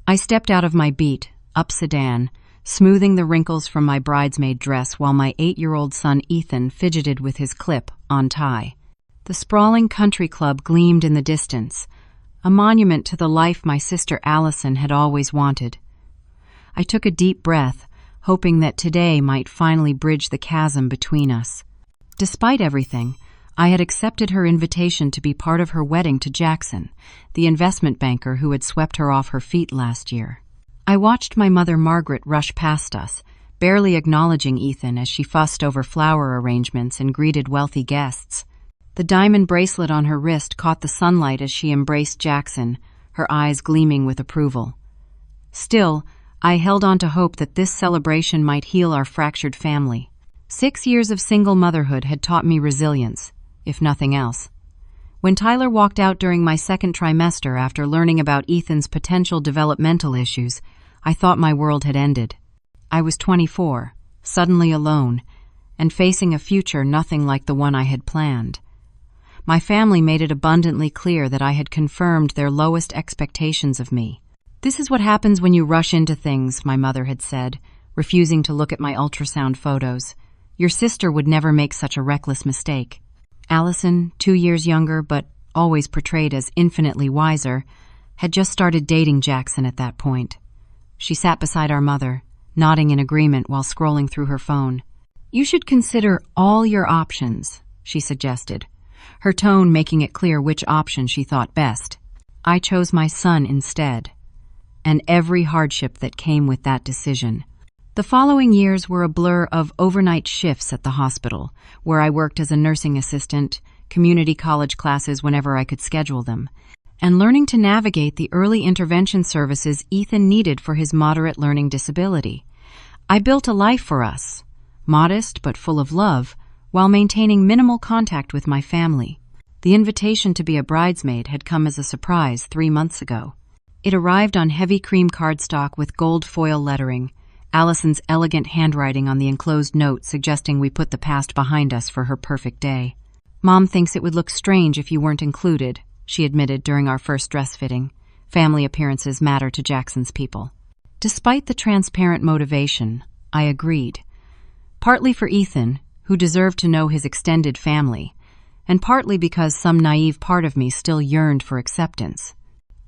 I stepped out of my beat, up sedan, smoothing the wrinkles from my bridesmaid dress while my 8-year-old son Ethan fidgeted with his clip on tie. The sprawling country club gleamed in the distance, a monument to the life my sister Allison had always wanted. I took a deep breath, hoping that today might finally bridge the chasm between us. Despite everything, I had accepted her invitation to be part of her wedding to Jackson, the investment banker who had swept her off her feet last year. I watched my mother Margaret rush past us, barely acknowledging Ethan as she fussed over flower arrangements and greeted wealthy guests. The diamond bracelet on her wrist caught the sunlight as she embraced Jackson, her eyes gleaming with approval. Still, I held on to hope that this celebration might heal our fractured family. 6 years of single motherhood had taught me resilience, if nothing else. When Tyler walked out during my second trimester after learning about Ethan's potential developmental issues, I thought my world had ended. I was 24, suddenly alone, and facing a future nothing like the one I had planned. My family made it abundantly clear that I had confirmed their lowest expectations of me. "This is what happens when you rush into things," my mother had said, refusing to look at my ultrasound photos. "Your sister would never make such a reckless mistake." Allison, 2 years younger but always portrayed as infinitely wiser, had just started dating Jackson at that point. She sat beside our mother, nodding in agreement while scrolling through her phone. "You should consider all your options," she suggested, her tone making it clear which option she thought best. I chose my son instead, and every hardship that came with that decision. The following years were a blur of overnight shifts at the hospital, where I worked as a nursing assistant, community college classes whenever I could schedule them, and learning to navigate the early intervention services Ethan needed for his moderate learning disability. I built a life for us, modest but full of love, while maintaining minimal contact with my family. The invitation to be a bridesmaid had come as a surprise 3 months ago. It arrived on heavy cream cardstock with gold foil lettering, Allison's elegant handwriting on the enclosed note suggesting we put the past behind us for her perfect day. "Mom thinks it would look strange if you weren't included," she admitted during our first dress fitting. "Family appearances matter to Jackson's people." Despite the transparent motivation, I agreed. Partly for Ethan, who deserved to know his extended family, and partly because some naive part of me still yearned for acceptance.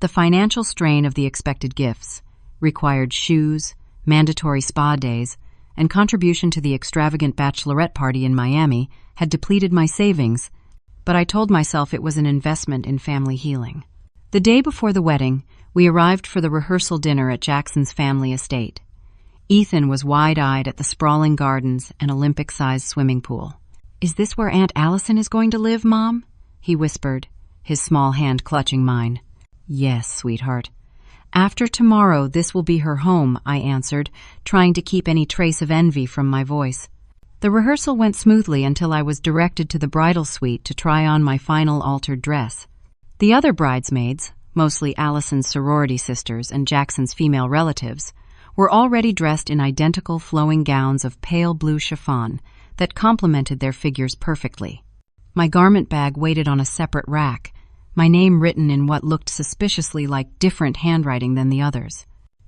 The financial strain of the expected gifts, required shoes, mandatory spa days, and contribution to the extravagant bachelorette party in Miami had depleted my savings, but I told myself it was an investment in family healing. The day before the wedding, we arrived for the rehearsal dinner at Jackson's family estate. Ethan was wide-eyed at the sprawling gardens and Olympic-sized swimming pool. "Is this where Aunt Allison is going to live, Mom?" he whispered, his small hand clutching mine. "Yes, sweetheart. After tomorrow, this will be her home," I answered, trying to keep any trace of envy from my voice. The rehearsal went smoothly until I was directed to the bridal suite to try on my final altered dress. The other bridesmaids, mostly Allison's sorority sisters and Jackson's female relatives, were already dressed in identical flowing gowns of pale blue chiffon that complemented their figures perfectly. My garment bag waited on a separate rack, my name written in what looked suspiciously like different handwriting than the others.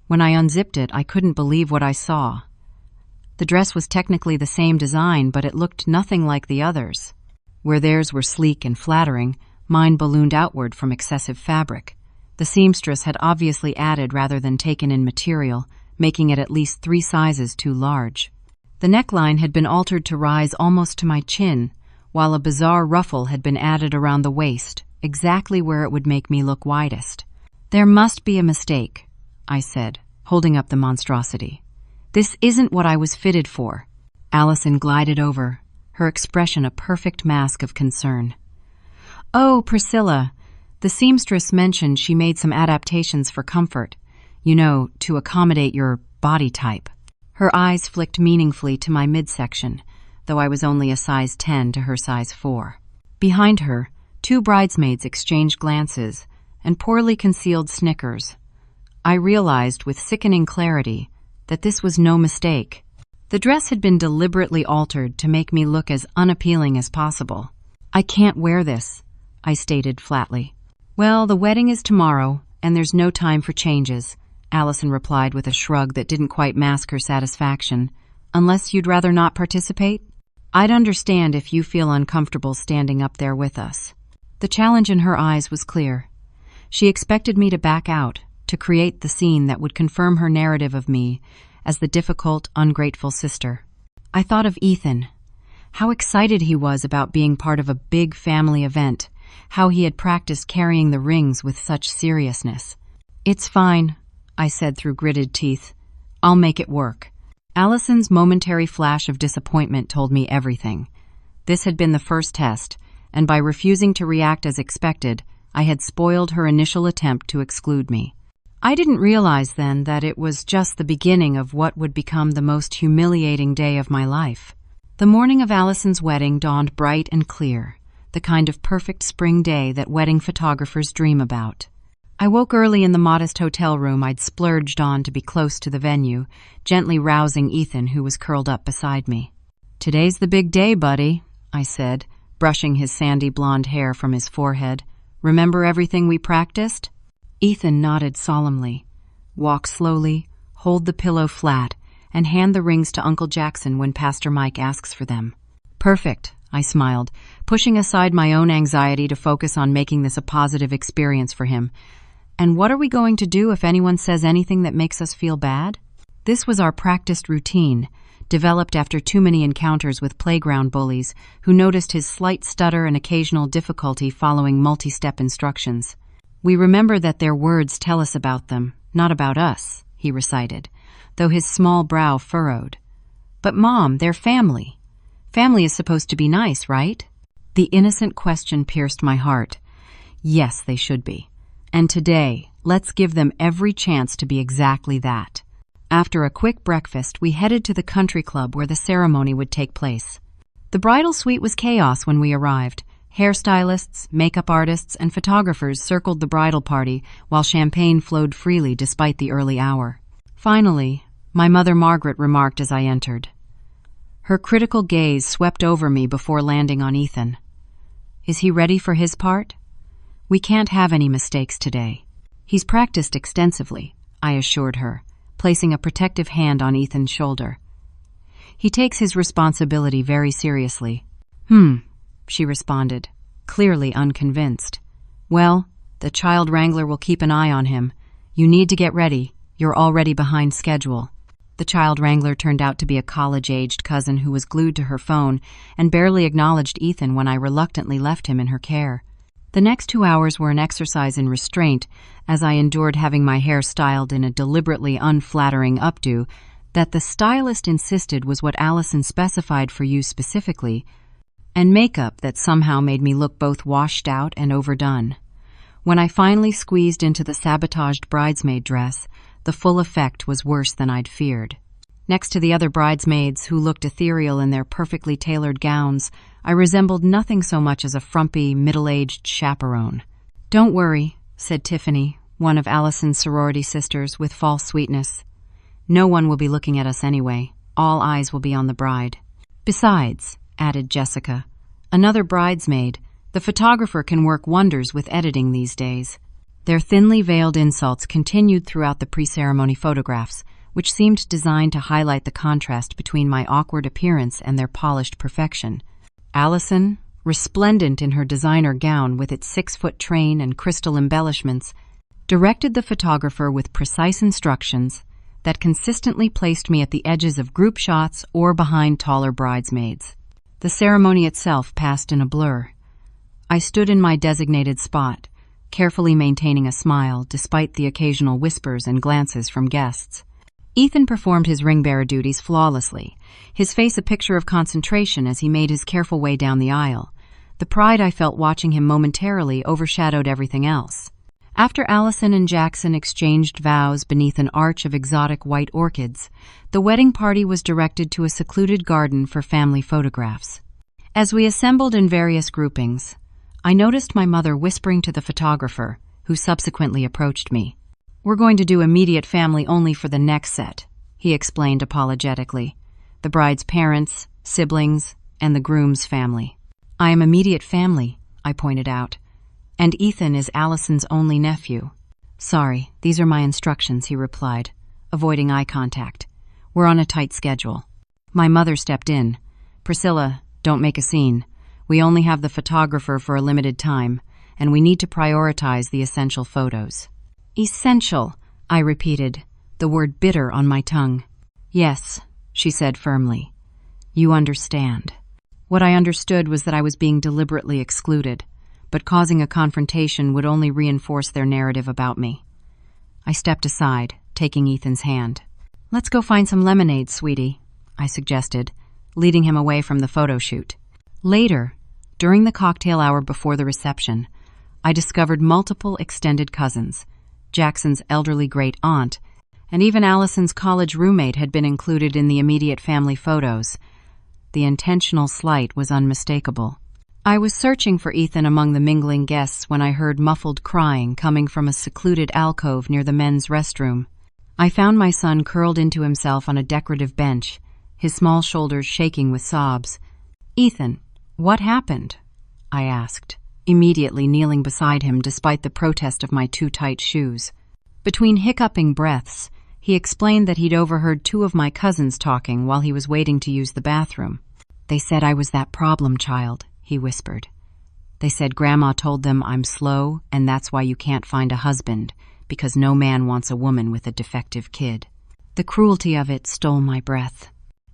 When I unzipped it, I couldn't believe what I saw. The dress was technically the same design, but it looked nothing like the others. Where theirs were sleek and flattering, mine ballooned outward from excessive fabric. The seamstress had obviously added rather than taken in material, making it at least 3 sizes too large. The neckline had been altered to rise almost to my chin, while a bizarre ruffle had been added around the waist, exactly where it would make me look widest. "There must be a mistake," I said, holding up the monstrosity. "This isn't what I was fitted for." Allison glided over, her expression a perfect mask of concern. "Oh, Priscilla, the seamstress mentioned she made some adaptations for comfort, to accommodate your body type." Her eyes flicked meaningfully to my midsection, though I was only a size 10 to her size 4. Behind her, 2 bridesmaids exchanged glances and poorly concealed snickers. I realized with sickening clarity that this was no mistake. The dress had been deliberately altered to make me look as unappealing as possible. "I can't wear this," I stated flatly. "Well, the wedding is tomorrow, and there's no time for changes," Allison replied with a shrug that didn't quite mask her satisfaction. Unless you'd rather not participate? I'd understand if you feel uncomfortable standing up there with us. The challenge in her eyes was clear. She expected me to back out, to create the scene that would confirm her narrative of me as the difficult, ungrateful sister. I thought of Ethan. How excited he was about being part of a big family event, how he had practiced carrying the rings with such seriousness. "It's fine," I said through gritted teeth. "I'll make it work." Allison's momentary flash of disappointment told me everything. This had been the first test, and by refusing to react as expected, I had spoiled her initial attempt to exclude me. I didn't realize then that it was just the beginning of what would become the most humiliating day of my life. The morning of Allison's wedding dawned bright and clear, the kind of perfect spring day that wedding photographers dream about. I woke early in the modest hotel room I'd splurged on to be close to the venue, gently rousing Ethan, who was curled up beside me. "Today's the big day, buddy," I said, brushing his sandy blonde hair from his forehead. "Remember everything we practiced?" Ethan nodded solemnly. "Walk slowly, hold the pillow flat, and hand the rings to Uncle Jackson when Pastor Mike asks for them." "Perfect," I smiled, pushing aside my own anxiety to focus on making this a positive experience for him. "And what are we going to do if anyone says anything that makes us feel bad?" This was our practiced routine, developed after too many encounters with playground bullies who noticed his slight stutter and occasional difficulty following multi-step instructions. "We remember that their words tell us about them, not about us," he recited, though his small brow furrowed. "But Mom, they're family. Family is supposed to be nice, right?" The innocent question pierced my heart. Yes, they should be. And today, let's give them every chance to be exactly that. After a quick breakfast, we headed to the country club where the ceremony would take place. The bridal suite was chaos when we arrived. Hairstylists, makeup artists, and photographers circled the bridal party while champagne flowed freely despite the early hour. Finally, my mother Margaret remarked as I entered. Her critical gaze swept over me before landing on Ethan. "Is he ready for his part?" "We can't have any mistakes today." "He's practiced extensively," I assured her, placing a protective hand on Ethan's shoulder. "He takes his responsibility very seriously." She responded, clearly unconvinced. "Well, the child wrangler will keep an eye on him. You need to get ready. You're already behind schedule." The child wrangler turned out to be a college-aged cousin who was glued to her phone and barely acknowledged Ethan when I reluctantly left him in her care. The next 2 hours were an exercise in restraint as I endured having my hair styled in a deliberately unflattering updo that the stylist insisted was what Allison specified for use specifically, and makeup that somehow made me look both washed out and overdone. When I finally squeezed into the sabotaged bridesmaid dress, the full effect was worse than I'd feared. Next to the other bridesmaids, who looked ethereal in their perfectly tailored gowns, I resembled nothing so much as a frumpy, middle-aged chaperone. "Don't worry," said Tiffany, one of Allison's sorority sisters, with false sweetness. "No one will be looking at us anyway. All eyes will be on the bride." "Besides," added Jessica, another bridesmaid, "the photographer can work wonders with editing these days." Their thinly veiled insults continued throughout the pre-ceremony photographs, which seemed designed to highlight the contrast between my awkward appearance and their polished perfection. Allison, resplendent in her designer gown with its 6-foot train and crystal embellishments, directed the photographer with precise instructions that consistently placed me at the edges of group shots or behind taller bridesmaids. The ceremony itself passed in a blur. I stood in my designated spot, carefully maintaining a smile despite the occasional whispers and glances from guests. Ethan performed his ring-bearer duties flawlessly, his face a picture of concentration as he made his careful way down the aisle. The pride I felt watching him momentarily overshadowed everything else. After Allison and Jackson exchanged vows beneath an arch of exotic white orchids, the wedding party was directed to a secluded garden for family photographs. As we assembled in various groupings, I noticed my mother whispering to the photographer, who subsequently approached me. "We're going to do immediate family only for the next set," he explained apologetically. "The bride's parents, siblings, and the groom's family." "I am immediate family," I pointed out, "and Ethan is Allison's only nephew." Sorry, these are my instructions, he replied, avoiding eye contact. We're on a tight schedule. My mother stepped in. Priscilla, don't make a scene. We only have the photographer for a limited time, and we need to prioritize the essential photos. Essential, I repeated, the word bitter on my tongue. Yes, she said firmly. You understand. What I understood was that I was being deliberately excluded, but causing a confrontation would only reinforce their narrative about me. I stepped aside, taking Ethan's hand. Let's go find some lemonade, sweetie, I suggested, leading him away from the photo shoot. Later, during the cocktail hour before the reception, I discovered multiple extended cousins. Jackson's elderly great-aunt, and even Allison's college roommate had been included in the immediate family photos. The intentional slight was unmistakable. I was searching for Ethan among the mingling guests when I heard muffled crying coming from a secluded alcove near the men's restroom. I found my son curled into himself on a decorative bench, his small shoulders shaking with sobs. Ethan, what happened? I asked, immediately kneeling beside him despite the protest of my too tight shoes. Between hiccuping breaths, he explained that he'd overheard two of my cousins talking while he was waiting to use the bathroom. They said I was that problem child, he whispered. They said Grandma told them I'm slow and that's why you can't find a husband, because no man wants a woman with a defective kid. The cruelty of it stole my breath.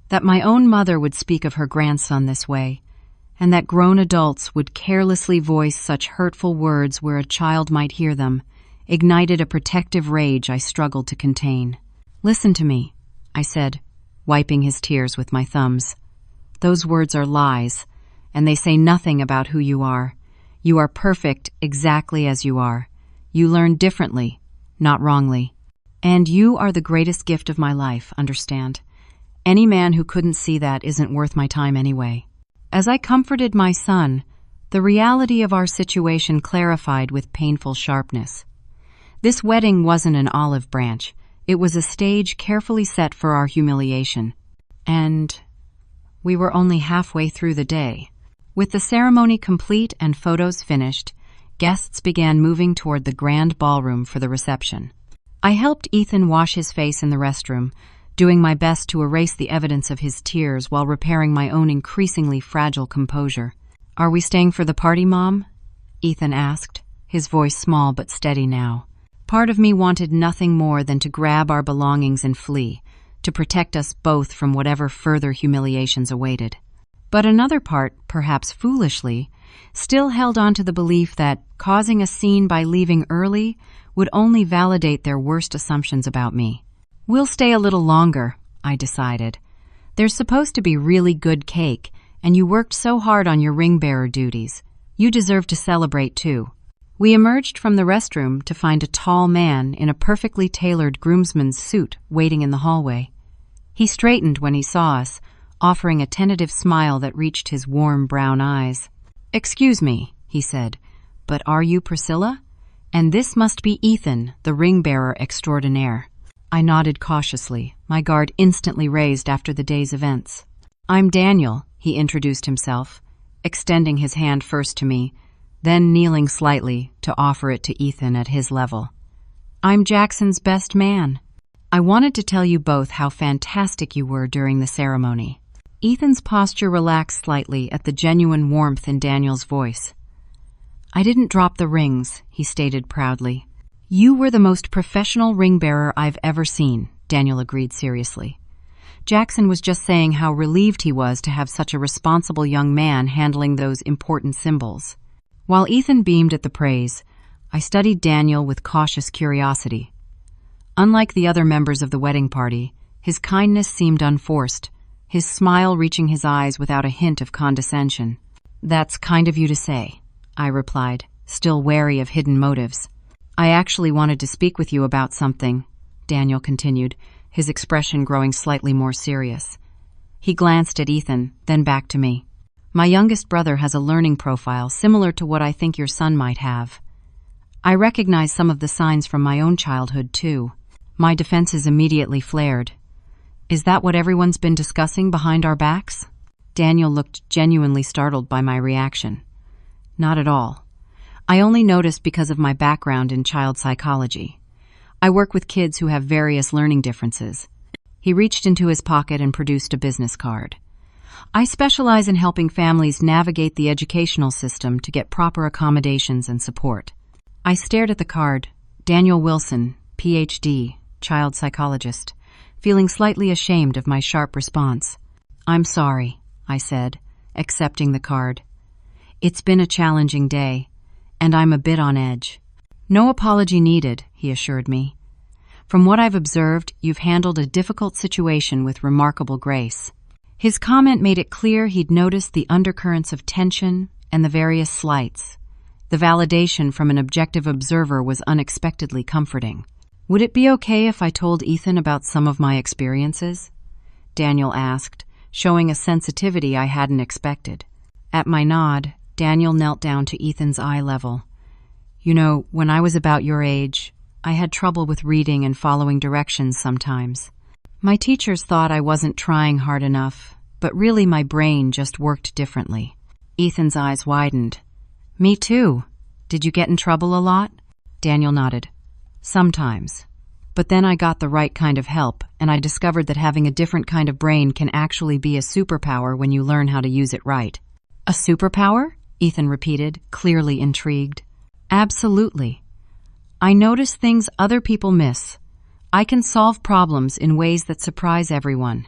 That my own mother would speak of her grandson this way, and that grown adults would carelessly voice such hurtful words where a child might hear them, ignited a protective rage I struggled to contain. Listen to me, I said, wiping his tears with my thumbs. Those words are lies, and they say nothing about who you are. You are perfect exactly as you are. You learn differently, not wrongly. And you are the greatest gift of my life, understand? Any man who couldn't see that isn't worth my time anyway. As I comforted my son, the reality of our situation clarified with painful sharpness. This wedding wasn't an olive branch. It was a stage carefully set for our humiliation. And we were only halfway through the day. With the ceremony complete and photos finished, guests began moving toward the grand ballroom for the reception. I helped Ethan wash his face in the restroom, doing my best to erase the evidence of his tears while repairing my own increasingly fragile composure. Are we staying for the party, Mom? Ethan asked, his voice small but steady now. Part of me wanted nothing more than to grab our belongings and flee, to protect us both from whatever further humiliations awaited. But another part, perhaps foolishly, still held on to the belief that causing a scene by leaving early would only validate their worst assumptions about me. We'll stay a little longer, I decided. There's supposed to be really good cake, and you worked so hard on your ring-bearer duties. You deserve to celebrate, too. We emerged from the restroom to find a tall man in a perfectly tailored groomsman's suit waiting in the hallway. He straightened when he saw us, offering a tentative smile that reached his warm brown eyes. Excuse me, he said, but are you Priscilla? And this must be Ethan, the ring-bearer extraordinaire. I nodded cautiously, my guard instantly raised after the day's events. I'm Daniel, he introduced himself, extending his hand first to me, then kneeling slightly to offer it to Ethan at his level. I'm Jackson's best man. I wanted to tell you both how fantastic you were during the ceremony. Ethan's posture relaxed slightly at the genuine warmth in Daniel's voice. I didn't drop the rings, he stated proudly. You were the most professional ring-bearer I've ever seen, Daniel agreed seriously. Jackson was just saying how relieved he was to have such a responsible young man handling those important symbols. While Ethan beamed at the praise, I studied Daniel with cautious curiosity. Unlike the other members of the wedding party, his kindness seemed unforced, his smile reaching his eyes without a hint of condescension. That's kind of you to say, I replied, still wary of hidden motives. I actually wanted to speak with you about something, Daniel continued, his expression growing slightly more serious. He glanced at Ethan, then back to me. My youngest brother has a learning profile similar to what I think your son might have. I recognize some of the signs from my own childhood, too. My defenses immediately flared. Is that what everyone's been discussing behind our backs? Daniel looked genuinely startled by my reaction. Not at all. I only noticed because of my background in child psychology. I work with kids who have various learning differences. He reached into his pocket and produced a business card. I specialize in helping families navigate the educational system to get proper accommodations and support. I stared at the card, Daniel Wilson, Ph.D., child psychologist, feeling slightly ashamed of my sharp response. "I'm sorry," I said, accepting the card. "It's been a challenging day, and I'm a bit on edge." "No apology needed," he assured me. "From what I've observed, you've handled a difficult situation with remarkable grace." His comment made it clear he'd noticed the undercurrents of tension and the various slights. The validation from an objective observer was unexpectedly comforting. "Would it be okay if I told Ethan about some of my experiences?" Daniel asked, showing a sensitivity I hadn't expected. At my nod, Daniel knelt down to Ethan's eye level. "You know, when I was about your age, I had trouble with reading and following directions sometimes. My teachers thought I wasn't trying hard enough, but really my brain just worked differently." Ethan's eyes widened. "Me too. Did you get in trouble a lot?" Daniel nodded. "Sometimes. But then I got the right kind of help, and I discovered that having a different kind of brain can actually be a superpower when you learn how to use it right." "A superpower?" Ethan repeated, clearly intrigued. "Absolutely. I notice things other people miss. I can solve problems in ways that surprise everyone,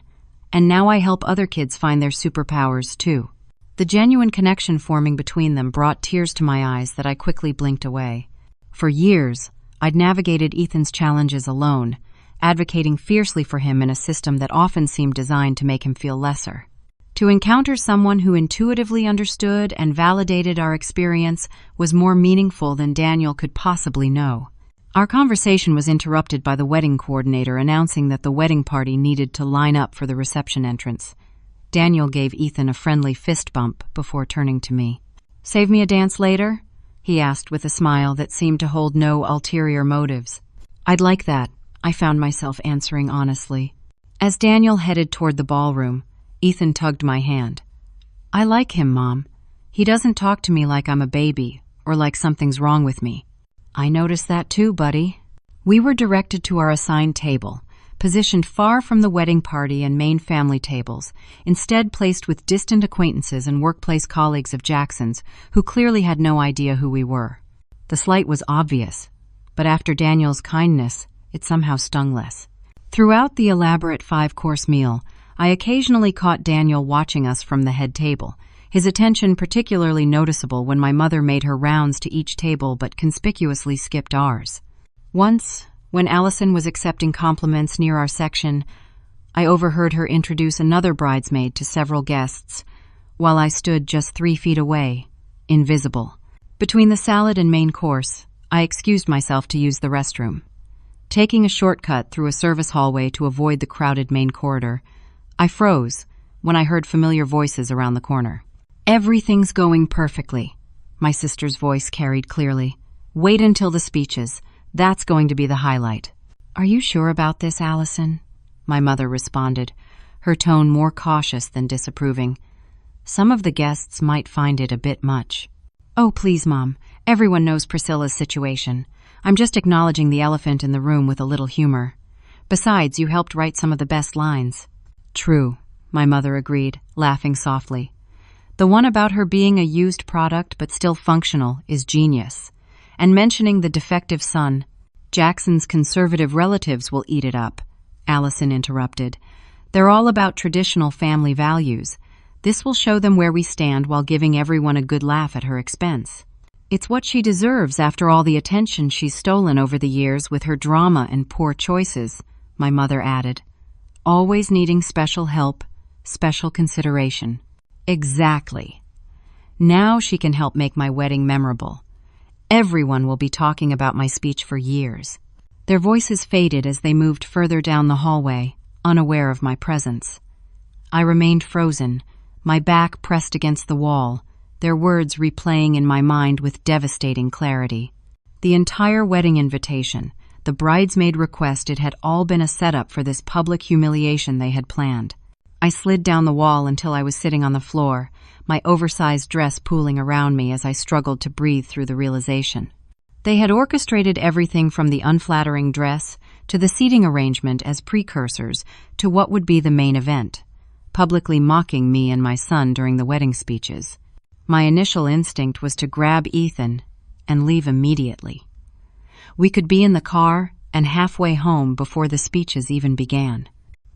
and now I help other kids find their superpowers too." The genuine connection forming between them brought tears to my eyes that I quickly blinked away. For years, I'd navigated Ethan's challenges alone, advocating fiercely for him in a system that often seemed designed to make him feel lesser. To encounter someone who intuitively understood and validated our experience was more meaningful than Daniel could possibly know. Our conversation was interrupted by the wedding coordinator announcing that the wedding party needed to line up for the reception entrance. Daniel gave Ethan a friendly fist bump before turning to me. "Save me a dance later?" he asked with a smile that seemed to hold no ulterior motives. "I'd like that," I found myself answering honestly. As Daniel headed toward the ballroom, Ethan tugged my hand. "I like him, Mom. He doesn't talk to me like I'm a baby or like something's wrong with me." "I noticed that too, buddy." We were directed to our assigned table, positioned far from the wedding party and main family tables, instead placed with distant acquaintances and workplace colleagues of Jackson's who clearly had no idea who we were. The slight was obvious, but after Daniel's kindness, it somehow stung less. Throughout the elaborate 5-course meal, I occasionally caught Daniel watching us from the head table, his attention particularly noticeable when my mother made her rounds to each table but conspicuously skipped ours. Once, when Allison was accepting compliments near our section, I overheard her introduce another bridesmaid to several guests, while I stood just 3 feet away, invisible. Between the salad and main course, I excused myself to use the restroom. Taking a shortcut through a service hallway to avoid the crowded main corridor, I froze when I heard familiar voices around the corner. "Everything's going perfectly," my sister's voice carried clearly. "Wait until the speeches. That's going to be the highlight." "Are you sure about this, Allison?" my mother responded, her tone more cautious than disapproving. "Some of the guests might find it a bit much." "Oh, please, Mom. Everyone knows Priscilla's situation. I'm just acknowledging the elephant in the room with a little humor. Besides, you helped write some of the best lines." "True," my mother agreed, laughing softly. "The one about her being a used product but still functional is genius. And mentioning the defective son, Jackson's conservative relatives will eat it up," Allison interrupted. "They're all about traditional family values. This will show them where we stand while giving everyone a good laugh at her expense. It's what she deserves after all the attention she's stolen over the years with her drama and poor choices," my mother added. "Always needing special help, special consideration." "Exactly. Now she can help make my wedding memorable. Everyone will be talking about my speech for years." Their voices faded as they moved further down the hallway, unaware of my presence. I remained frozen, my back pressed against the wall, their words replaying in my mind with devastating clarity. The entire wedding invitation, the bridesmaid request, it had all been a setup for this public humiliation they had planned. I slid down the wall until I was sitting on the floor, my oversized dress pooling around me as I struggled to breathe through the realization. They had orchestrated everything from the unflattering dress to the seating arrangement as precursors to what would be the main event, publicly mocking me and my son during the wedding speeches. My initial instinct was to grab Ethan and leave immediately. We could be in the car and halfway home before the speeches even began.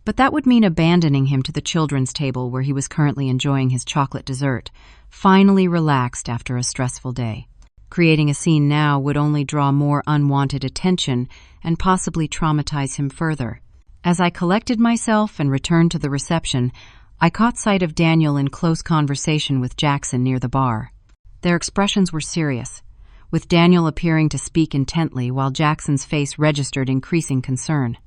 But that would mean abandoning him to the children's table where he was currently enjoying his chocolate dessert, finally relaxed after a stressful day. Creating a scene now would only draw more unwanted attention and possibly traumatize him further. As I collected myself and returned to the reception, I caught sight of Daniel in close conversation with Jackson near the bar. Their expressions were serious, with Daniel appearing to speak intently while Jackson's face registered increasing concern.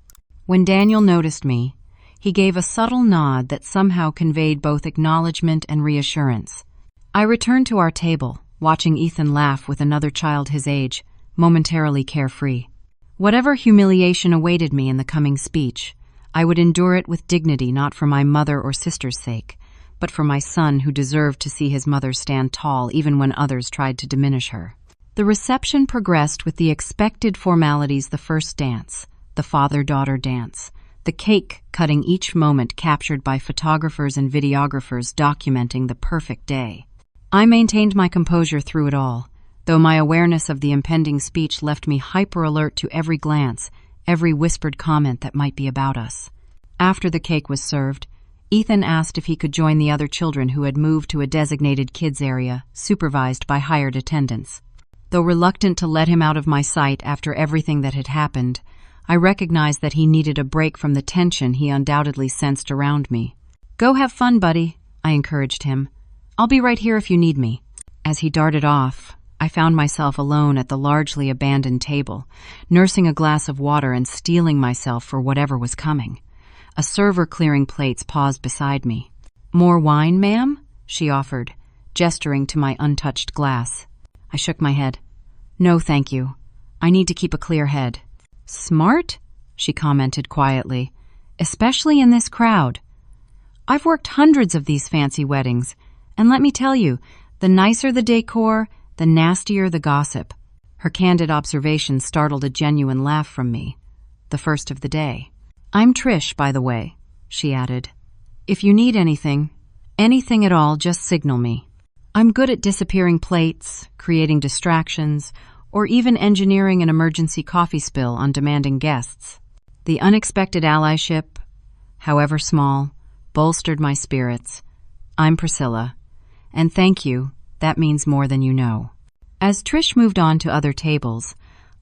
When Daniel noticed me, he gave a subtle nod that somehow conveyed both acknowledgement and reassurance. I returned to our table, watching Ethan laugh with another child his age, momentarily carefree. Whatever humiliation awaited me in the coming speech, I would endure it with dignity, not for my mother or sister's sake, but for my son who deserved to see his mother stand tall even when others tried to diminish her. The reception progressed with the expected formalities: the first dance, the father-daughter dance, the cake cutting each moment captured by photographers and videographers documenting the perfect day. I maintained my composure through it all, though my awareness of the impending speech left me hyper-alert to every glance, every whispered comment that might be about us. After the cake was served, Ethan asked if he could join the other children who had moved to a designated kids area, supervised by hired attendants. Though reluctant to let him out of my sight after everything that had happened, I recognized that he needed a break from the tension he undoubtedly sensed around me. "Go have fun, buddy," I encouraged him. "I'll be right here if you need me." As he darted off, I found myself alone at the largely abandoned table, nursing a glass of water and steeling myself for whatever was coming. A server clearing plates paused beside me. "More wine, ma'am?" she offered, gesturing to my untouched glass. I shook my head. "No, thank you. I need to keep a clear head." "Smart?" she commented quietly, "especially in this crowd. I've worked hundreds of these fancy weddings, and let me tell you, the nicer the decor, the nastier the gossip." Her candid observation startled a genuine laugh from me, the first of the day. "I'm Trish, by the way," she added. "If you need anything at all, just signal me. I'm good at disappearing plates, creating distractions, or even engineering an emergency coffee spill on demanding guests." The unexpected allyship, however small, bolstered my spirits. "I'm Priscilla, and thank you, that means more than you know." As Trish moved on to other tables,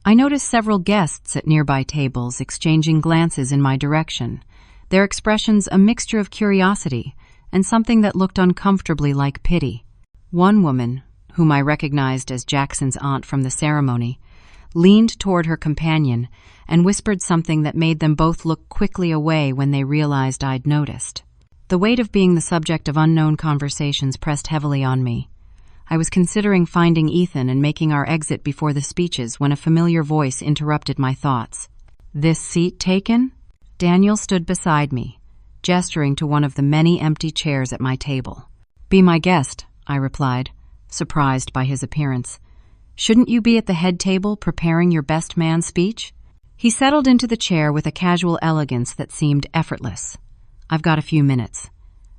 I noticed several guests at nearby tables exchanging glances in my direction, their expressions a mixture of curiosity and something that looked uncomfortably like pity. One woman, whom I recognized as Jackson's aunt from the ceremony, leaned toward her companion and whispered something that made them both look quickly away when they realized I'd noticed. The weight of being the subject of unknown conversations pressed heavily on me. I was considering finding Ethan and making our exit before the speeches when a familiar voice interrupted my thoughts. "This seat taken?" Daniel stood beside me, gesturing to one of the many empty chairs at my table. "Be my guest," I replied, surprised by his appearance. "Shouldn't you be at the head table preparing your best man speech?" He settled into the chair with a casual elegance that seemed effortless. "I've got a few minutes.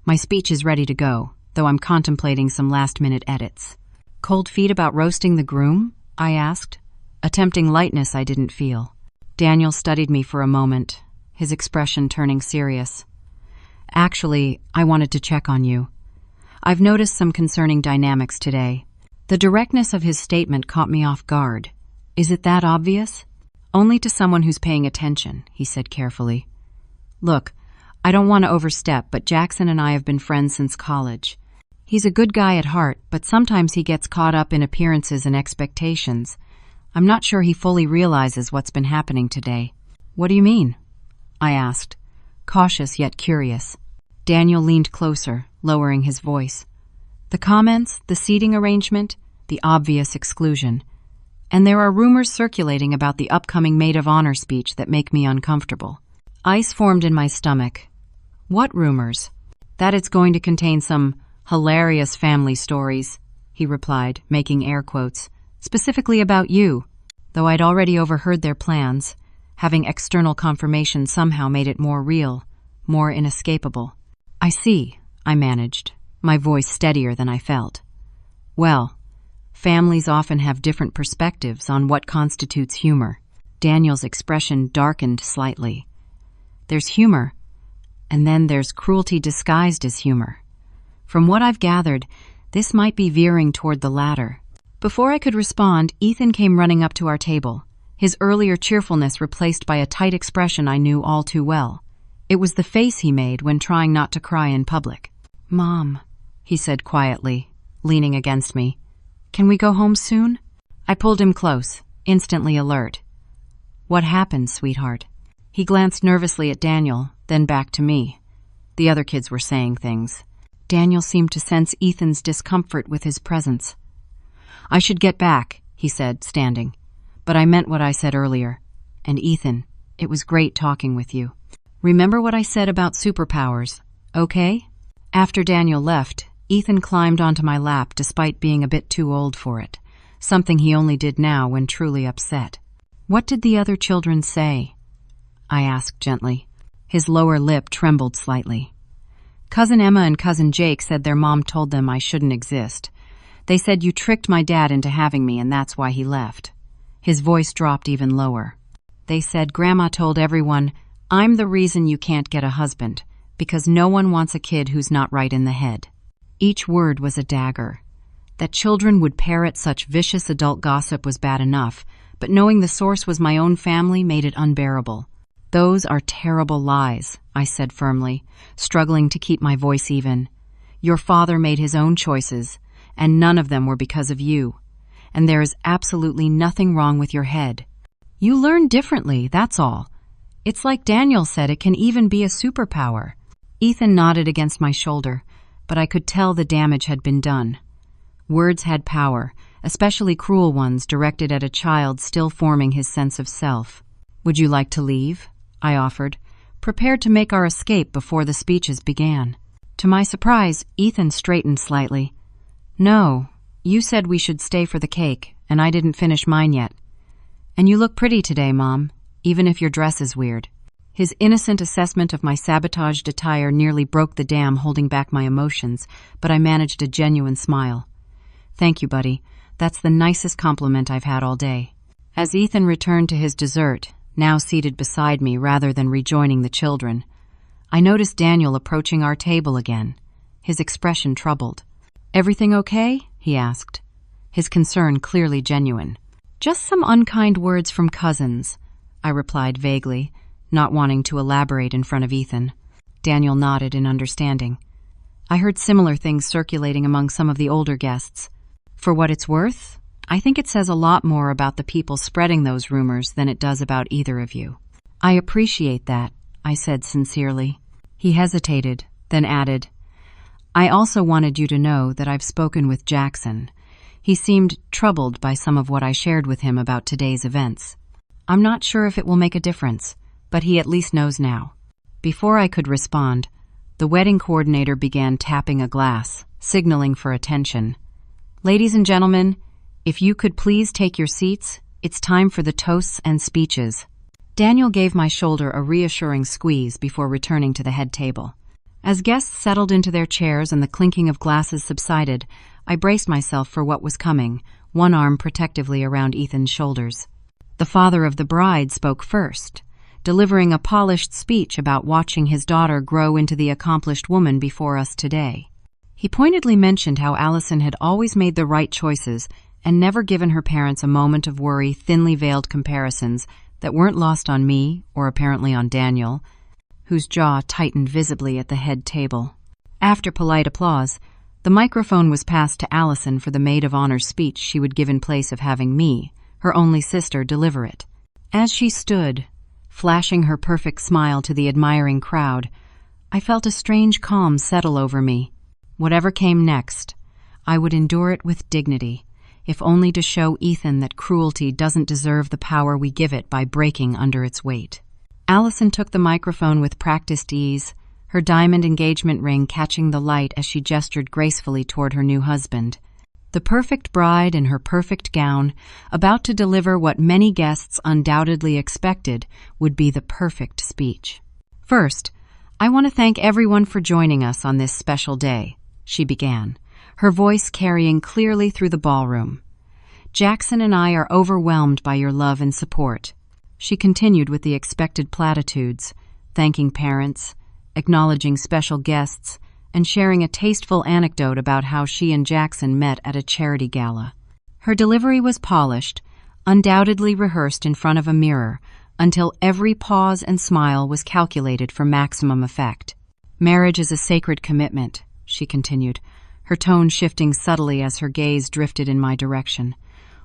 My speech is ready to go, though I'm contemplating some last-minute edits." "Cold feet about roasting the groom?" I asked, attempting lightness I didn't feel. Daniel studied me for a moment, his expression turning serious. "Actually, I wanted to check on you. I've noticed some concerning dynamics today." The directness of his statement caught me off guard. "Is it that obvious?" "Only to someone who's paying attention," he said carefully. "Look, I don't want to overstep, but Jackson and I have been friends since college. He's a good guy at heart, but sometimes he gets caught up in appearances and expectations. I'm not sure he fully realizes what's been happening today." "What do you mean?" I asked, cautious yet curious. Daniel leaned closer, lowering his voice. "The comments, the seating arrangement, the obvious exclusion. And there are rumors circulating about the upcoming maid of honor speech that make me uncomfortable." Ice formed in my stomach. "What rumors?" That it's going to contain some hilarious family stories, he replied, making air quotes, specifically about you. Though I'd already overheard their plans, having external confirmation somehow made it more real, more inescapable. I see, I managed, my voice steadier than I felt. Well, families often have different perspectives on what constitutes humor. Daniel's expression darkened slightly. There's humor, and then there's cruelty disguised as humor. From what I've gathered, this might be veering toward the latter. Before I could respond, Ethan came running up to our table, his earlier cheerfulness replaced by a tight expression I knew all too well. It was the face he made when trying not to cry in public. "Mom," he said quietly, leaning against me. "Can we go home soon?" I pulled him close, instantly alert. "What happened, sweetheart?" He glanced nervously at Daniel, then back to me. The other kids were saying things. Daniel seemed to sense Ethan's discomfort with his presence. "I should get back," he said, standing. "But I meant what I said earlier. And Ethan, it was great talking with you. Remember what I said about superpowers, okay?" After Daniel left, Ethan climbed onto my lap despite being a bit too old for it, something he only did now when truly upset. "What did the other children say?" I asked gently. His lower lip trembled slightly. "Cousin Emma and Cousin Jake said their mom told them I shouldn't exist. They said you tricked my dad into having me and that's why he left." His voice dropped even lower. "They said Grandma told everyone, I'm the reason you can't get a husband, because no one wants a kid who's not right in the head." Each word was a dagger. That children would parrot such vicious adult gossip was bad enough, but knowing the source was my own family made it unbearable. "Those are terrible lies," I said firmly, struggling to keep my voice even. "Your father made his own choices, and none of them were because of you. And there is absolutely nothing wrong with your head. You learn differently, that's all. It's like Daniel said, it can even be a superpower." Ethan nodded against my shoulder, but I could tell the damage had been done. Words had power, especially cruel ones directed at a child still forming his sense of self. "Would you like to leave?" I offered, prepared to make our escape before the speeches began. To my surprise, Ethan straightened slightly. "No, you said we should stay for the cake, and I didn't finish mine yet. And you look pretty today, Mom, even if your dress is weird." His innocent assessment of my sabotaged attire nearly broke the dam holding back my emotions, but I managed a genuine smile. "Thank you, buddy. That's the nicest compliment I've had all day." As Ethan returned to his dessert, now seated beside me rather than rejoining the children, I noticed Daniel approaching our table again, his expression troubled. "Everything okay?" he asked, his concern clearly genuine. "Just some unkind words from cousins," I replied vaguely, not wanting to elaborate in front of Ethan. Daniel nodded in understanding. "I heard similar things circulating among some of the older guests. For what it's worth, I think it says a lot more about the people spreading those rumors than it does about either of you." "I appreciate that," I said sincerely. He hesitated, then added, "I also wanted you to know that I've spoken with Jackson. He seemed troubled by some of what I shared with him about today's events. I'm not sure if it will make a difference, but he at least knows now." Before I could respond, the wedding coordinator began tapping a glass, signaling for attention. "Ladies and gentlemen, if you could please take your seats, it's time for the toasts and speeches." Daniel gave my shoulder a reassuring squeeze before returning to the head table. As guests settled into their chairs and the clinking of glasses subsided, I braced myself for what was coming, one arm protectively around Ethan's shoulders. The father of the bride spoke first, delivering a polished speech about watching his daughter grow into the accomplished woman before us today. He pointedly mentioned how Allison had always made the right choices and never given her parents a moment of worry, thinly veiled comparisons that weren't lost on me, or apparently on Daniel, whose jaw tightened visibly at the head table. After polite applause, the microphone was passed to Allison for the maid of honor speech she would give in place of having me, her only sister, deliver it. As she stood, flashing her perfect smile to the admiring crowd, I felt a strange calm settle over me. Whatever came next, I would endure it with dignity, if only to show Ethan that cruelty doesn't deserve the power we give it by breaking under its weight. Allison took the microphone with practiced ease, her diamond engagement ring catching the light as she gestured gracefully toward her new husband. The perfect bride in her perfect gown, about to deliver what many guests undoubtedly expected would be the perfect speech. "First, I want to thank everyone for joining us on this special day," she began, her voice carrying clearly through the ballroom. "Jackson and I are overwhelmed by your love and support." She continued with the expected platitudes, thanking parents, acknowledging special guests, and sharing a tasteful anecdote about how she and Jackson met at a charity gala. Her delivery was polished, undoubtedly rehearsed in front of a mirror, until every pause and smile was calculated for maximum effect. "Marriage is a sacred commitment," she continued, her tone shifting subtly as her gaze drifted in my direction.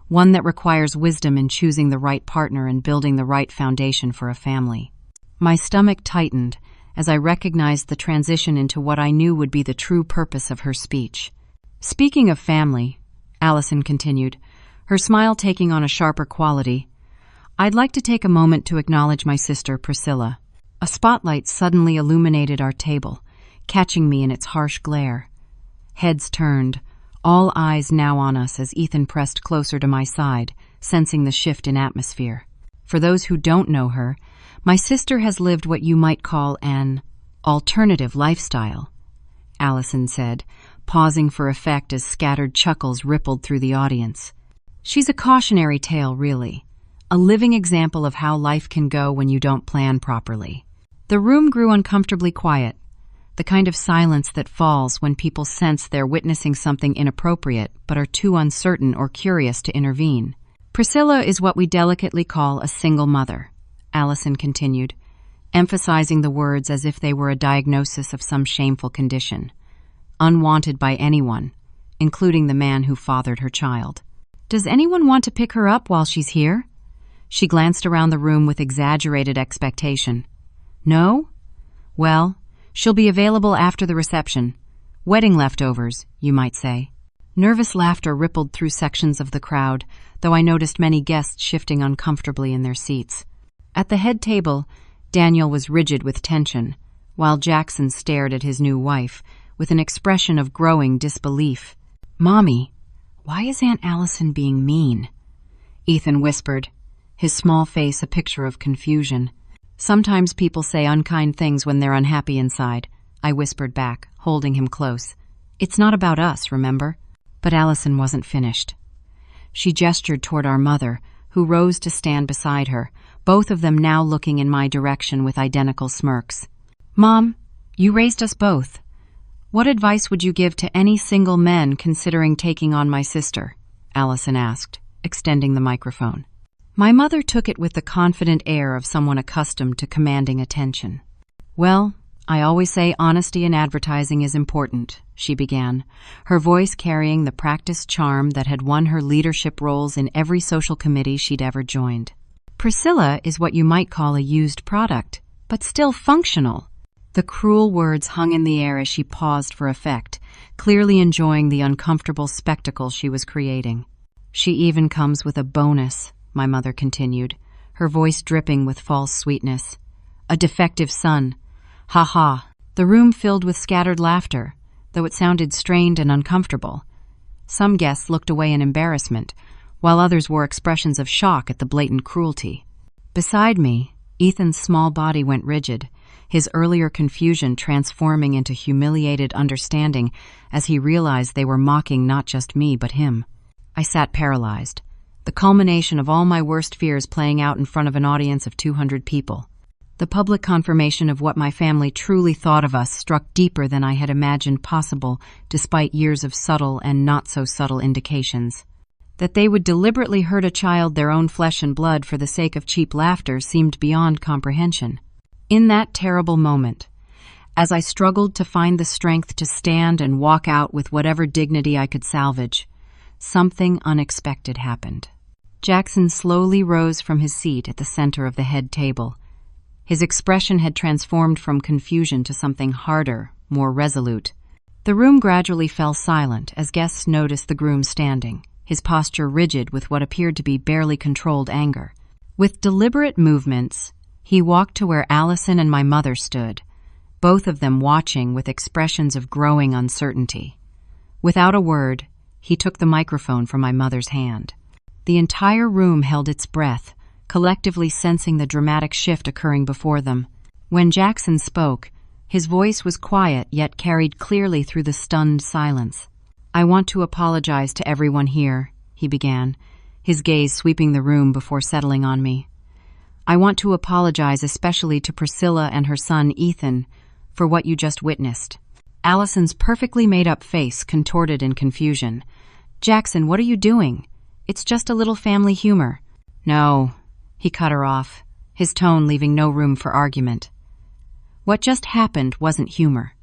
"One that requires wisdom in choosing the right partner and building the right foundation for a family." My stomach tightened as I recognized the transition into what I knew would be the true purpose of her speech. "Speaking of family," Allison continued, her smile taking on a sharper quality, "I'd like to take a moment to acknowledge my sister, Priscilla." A spotlight suddenly illuminated our table, catching me in its harsh glare. Heads turned, all eyes now on us as Ethan pressed closer to my side, sensing the shift in atmosphere. "For those who don't know her, my sister has lived what you might call an alternative lifestyle," Allison said, pausing for effect as scattered chuckles rippled through the audience. "She's a cautionary tale, really, a living example of how life can go when you don't plan properly." The room grew uncomfortably quiet, the kind of silence that falls when people sense they're witnessing something inappropriate but are too uncertain or curious to intervene. "Priscilla is what we delicately call a single mother," Allison continued, emphasizing the words as if they were a diagnosis of some shameful condition. "Unwanted by anyone, including the man who fathered her child." "Does anyone want to pick her up while she's here?" She glanced around the room with exaggerated expectation. "No? Well, she'll be available after the reception. Wedding leftovers, you might say." Nervous laughter rippled through sections of the crowd, though I noticed many guests shifting uncomfortably in their seats. At the head table, Daniel was rigid with tension, while Jackson stared at his new wife with an expression of growing disbelief. "Mommy, why is Aunt Allison being mean?" Ethan whispered, his small face a picture of confusion. "Sometimes people say unkind things when they're unhappy inside," I whispered back, holding him close. "It's not about us, remember?" But Allison wasn't finished. She gestured toward our mother, who rose to stand beside her, both of them now looking in my direction with identical smirks. "Mom, you raised us both. What advice would you give to any single men considering taking on my sister?" Allison asked, extending the microphone. My mother took it with the confident air of someone accustomed to commanding attention. "Well, I always say honesty in advertising is important," she began, her voice carrying the practiced charm that had won her leadership roles in every social committee she'd ever joined. "Priscilla is what you might call a used product, but still functional." The cruel words hung in the air as she paused for effect, clearly enjoying the uncomfortable spectacle she was creating. "She even comes with a bonus," my mother continued, her voice dripping with false sweetness. "A defective son. Ha ha." The room filled with scattered laughter, though it sounded strained and uncomfortable. Some guests looked away in embarrassment, while others wore expressions of shock at the blatant cruelty. Beside me, Ethan's small body went rigid, his earlier confusion transforming into humiliated understanding as he realized they were mocking not just me but him. I sat paralyzed, the culmination of all my worst fears playing out in front of an audience of 200 people. The public confirmation of what my family truly thought of us struck deeper than I had imagined possible, despite years of subtle and not-so-subtle indications. That they would deliberately hurt a child their own flesh and blood for the sake of cheap laughter seemed beyond comprehension. In that terrible moment, as I struggled to find the strength to stand and walk out with whatever dignity I could salvage, something unexpected happened. Jackson slowly rose from his seat at the center of the head table. His expression had transformed from confusion to something harder, more resolute. The room gradually fell silent as guests noticed the groom standing, his posture rigid with what appeared to be barely controlled anger. With deliberate movements, he walked to where Allison and my mother stood, both of them watching with expressions of growing uncertainty. Without a word, he took the microphone from my mother's hand. The entire room held its breath, collectively sensing the dramatic shift occurring before them. When Jackson spoke, his voice was quiet yet carried clearly through the stunned silence. "I want to apologize to everyone here," he began, his gaze sweeping the room before settling on me. "I want to apologize especially to Priscilla and her son Ethan for what you just witnessed." Allison's perfectly made-up face contorted in confusion. "Jackson, what are you doing? It's just a little family humor." "No," he cut her off, his tone leaving no room for argument. "What just happened wasn't humor.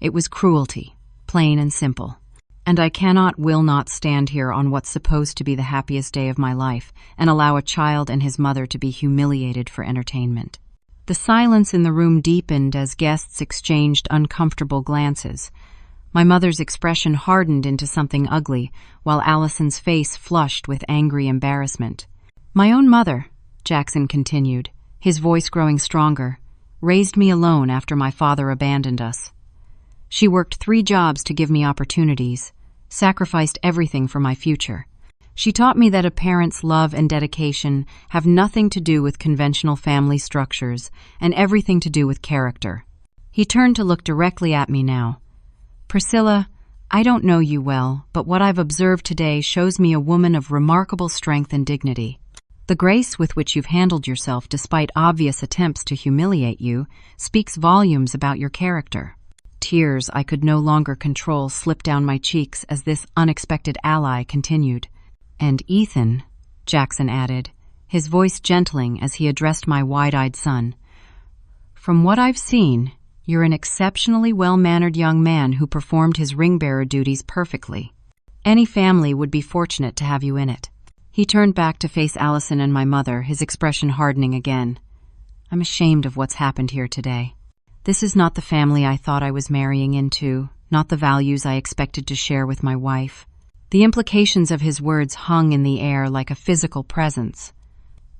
It was cruelty, plain and simple. And I will not stand here on what's supposed to be the happiest day of my life and allow a child and his mother to be humiliated for entertainment." The silence in the room deepened as guests exchanged uncomfortable glances. My mother's expression hardened into something ugly, while Allison's face flushed with angry embarrassment. "My own mother," Jackson continued, his voice growing stronger, "raised me alone after my father abandoned us. She worked 3 jobs to give me opportunities, sacrificed everything for my future. She taught me that a parent's love and dedication have nothing to do with conventional family structures and everything to do with character." He turned to look directly at me now. "Priscilla, I don't know you well, but what I've observed today shows me a woman of remarkable strength and dignity. The grace with which you've handled yourself despite obvious attempts to humiliate you speaks volumes about your character." Tears I could no longer control slipped down my cheeks as this unexpected ally continued. "And Ethan," Jackson added, his voice gentling as he addressed my wide-eyed son, "from what I've seen, you're an exceptionally well-mannered young man who performed his ring-bearer duties perfectly. Any family would be fortunate to have you in it." He turned back to face Allison and my mother, his expression hardening again. "I'm ashamed of what's happened here today. This is not the family I thought I was marrying into, not the values I expected to share with my wife." The implications of his words hung in the air like a physical presence.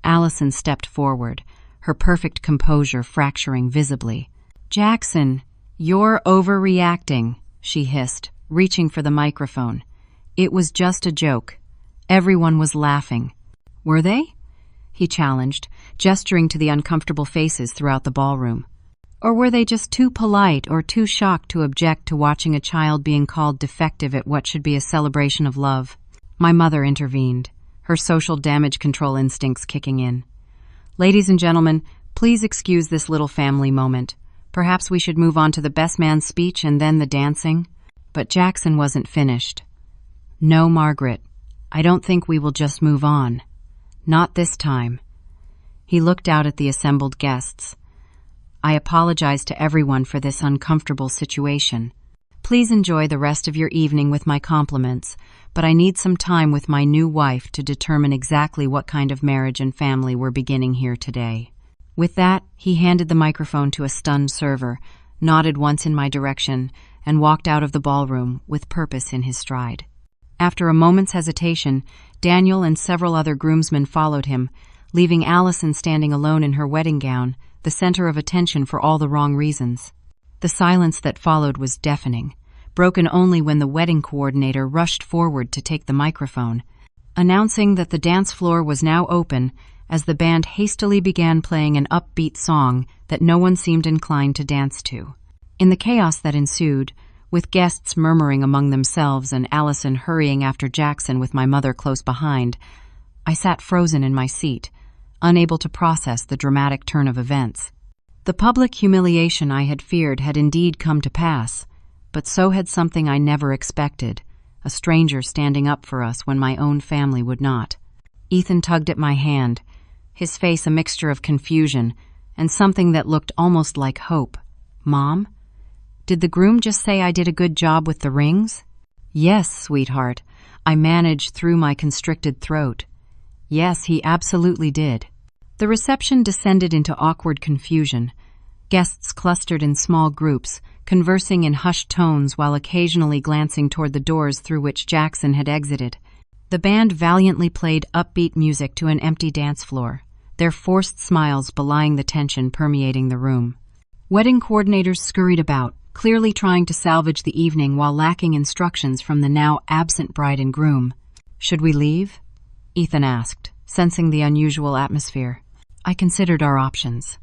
Allison stepped forward, her perfect composure fracturing visibly. "Jackson, you're overreacting," she hissed, reaching for the microphone. "It was just a joke. Everyone was laughing." "Were they?" he challenged, gesturing to the uncomfortable faces throughout the ballroom. "Or were they just too polite or too shocked to object to watching a child being called defective at what should be a celebration of love?" My mother intervened, her social damage control instincts kicking in. "Ladies and gentlemen, please excuse this little family moment. Perhaps we should move on to the best man's speech and then the dancing." But Jackson wasn't finished. "No, Margaret, I don't think we will just move on. Not this time." He looked out at the assembled guests. "I apologize to everyone for this uncomfortable situation. Please enjoy the rest of your evening with my compliments, but I need some time with my new wife to determine exactly what kind of marriage and family we're beginning here today." With that, he handed the microphone to a stunned server, nodded once in my direction, and walked out of the ballroom with purpose in his stride. After a moment's hesitation, Daniel and several other groomsmen followed him, leaving Allison standing alone in her wedding gown, the center of attention for all the wrong reasons. The silence that followed was deafening, broken only when the wedding coordinator rushed forward to take the microphone, announcing that the dance floor was now open as the band hastily began playing an upbeat song that no one seemed inclined to dance to. In the chaos that ensued, with guests murmuring among themselves and Allison hurrying after Jackson with my mother close behind, I sat frozen in my seat, unable to process the dramatic turn of events. The public humiliation I had feared had indeed come to pass, but so had something I never expected, a stranger standing up for us when my own family would not. Ethan tugged at my hand, his face a mixture of confusion and something that looked almost like hope. "Mom? Did the groom just say I did a good job with the rings?" "Yes, sweetheart," I managed through my constricted throat. "Yes, he absolutely did." The reception descended into awkward confusion. Guests clustered in small groups, conversing in hushed tones while occasionally glancing toward the doors through which Jackson had exited. The band valiantly played upbeat music to an empty dance floor, their forced smiles belying the tension permeating the room. Wedding coordinators scurried about, clearly trying to salvage the evening while lacking instructions from the now absent bride and groom. "Should we leave?" Ethan asked, sensing the unusual atmosphere. I considered our options.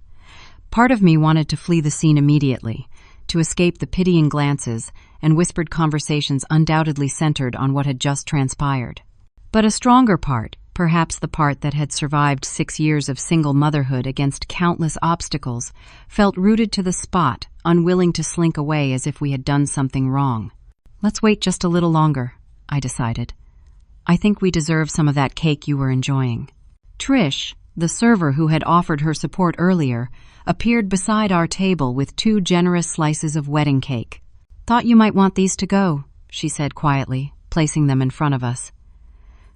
Part of me wanted to flee the scene immediately, to escape the pitying glances and whispered conversations undoubtedly centered on what had just transpired. But a stronger part, perhaps the part that had survived 6 years of single motherhood against countless obstacles, felt rooted to the spot, unwilling to slink away as if we had done something wrong. "Let's wait just a little longer," I decided. "I think we deserve some of that cake you were enjoying." Trish, the server who had offered her support earlier, appeared beside our table with 2 generous slices of wedding cake. "Thought you might want these to go," she said quietly, placing them in front of us.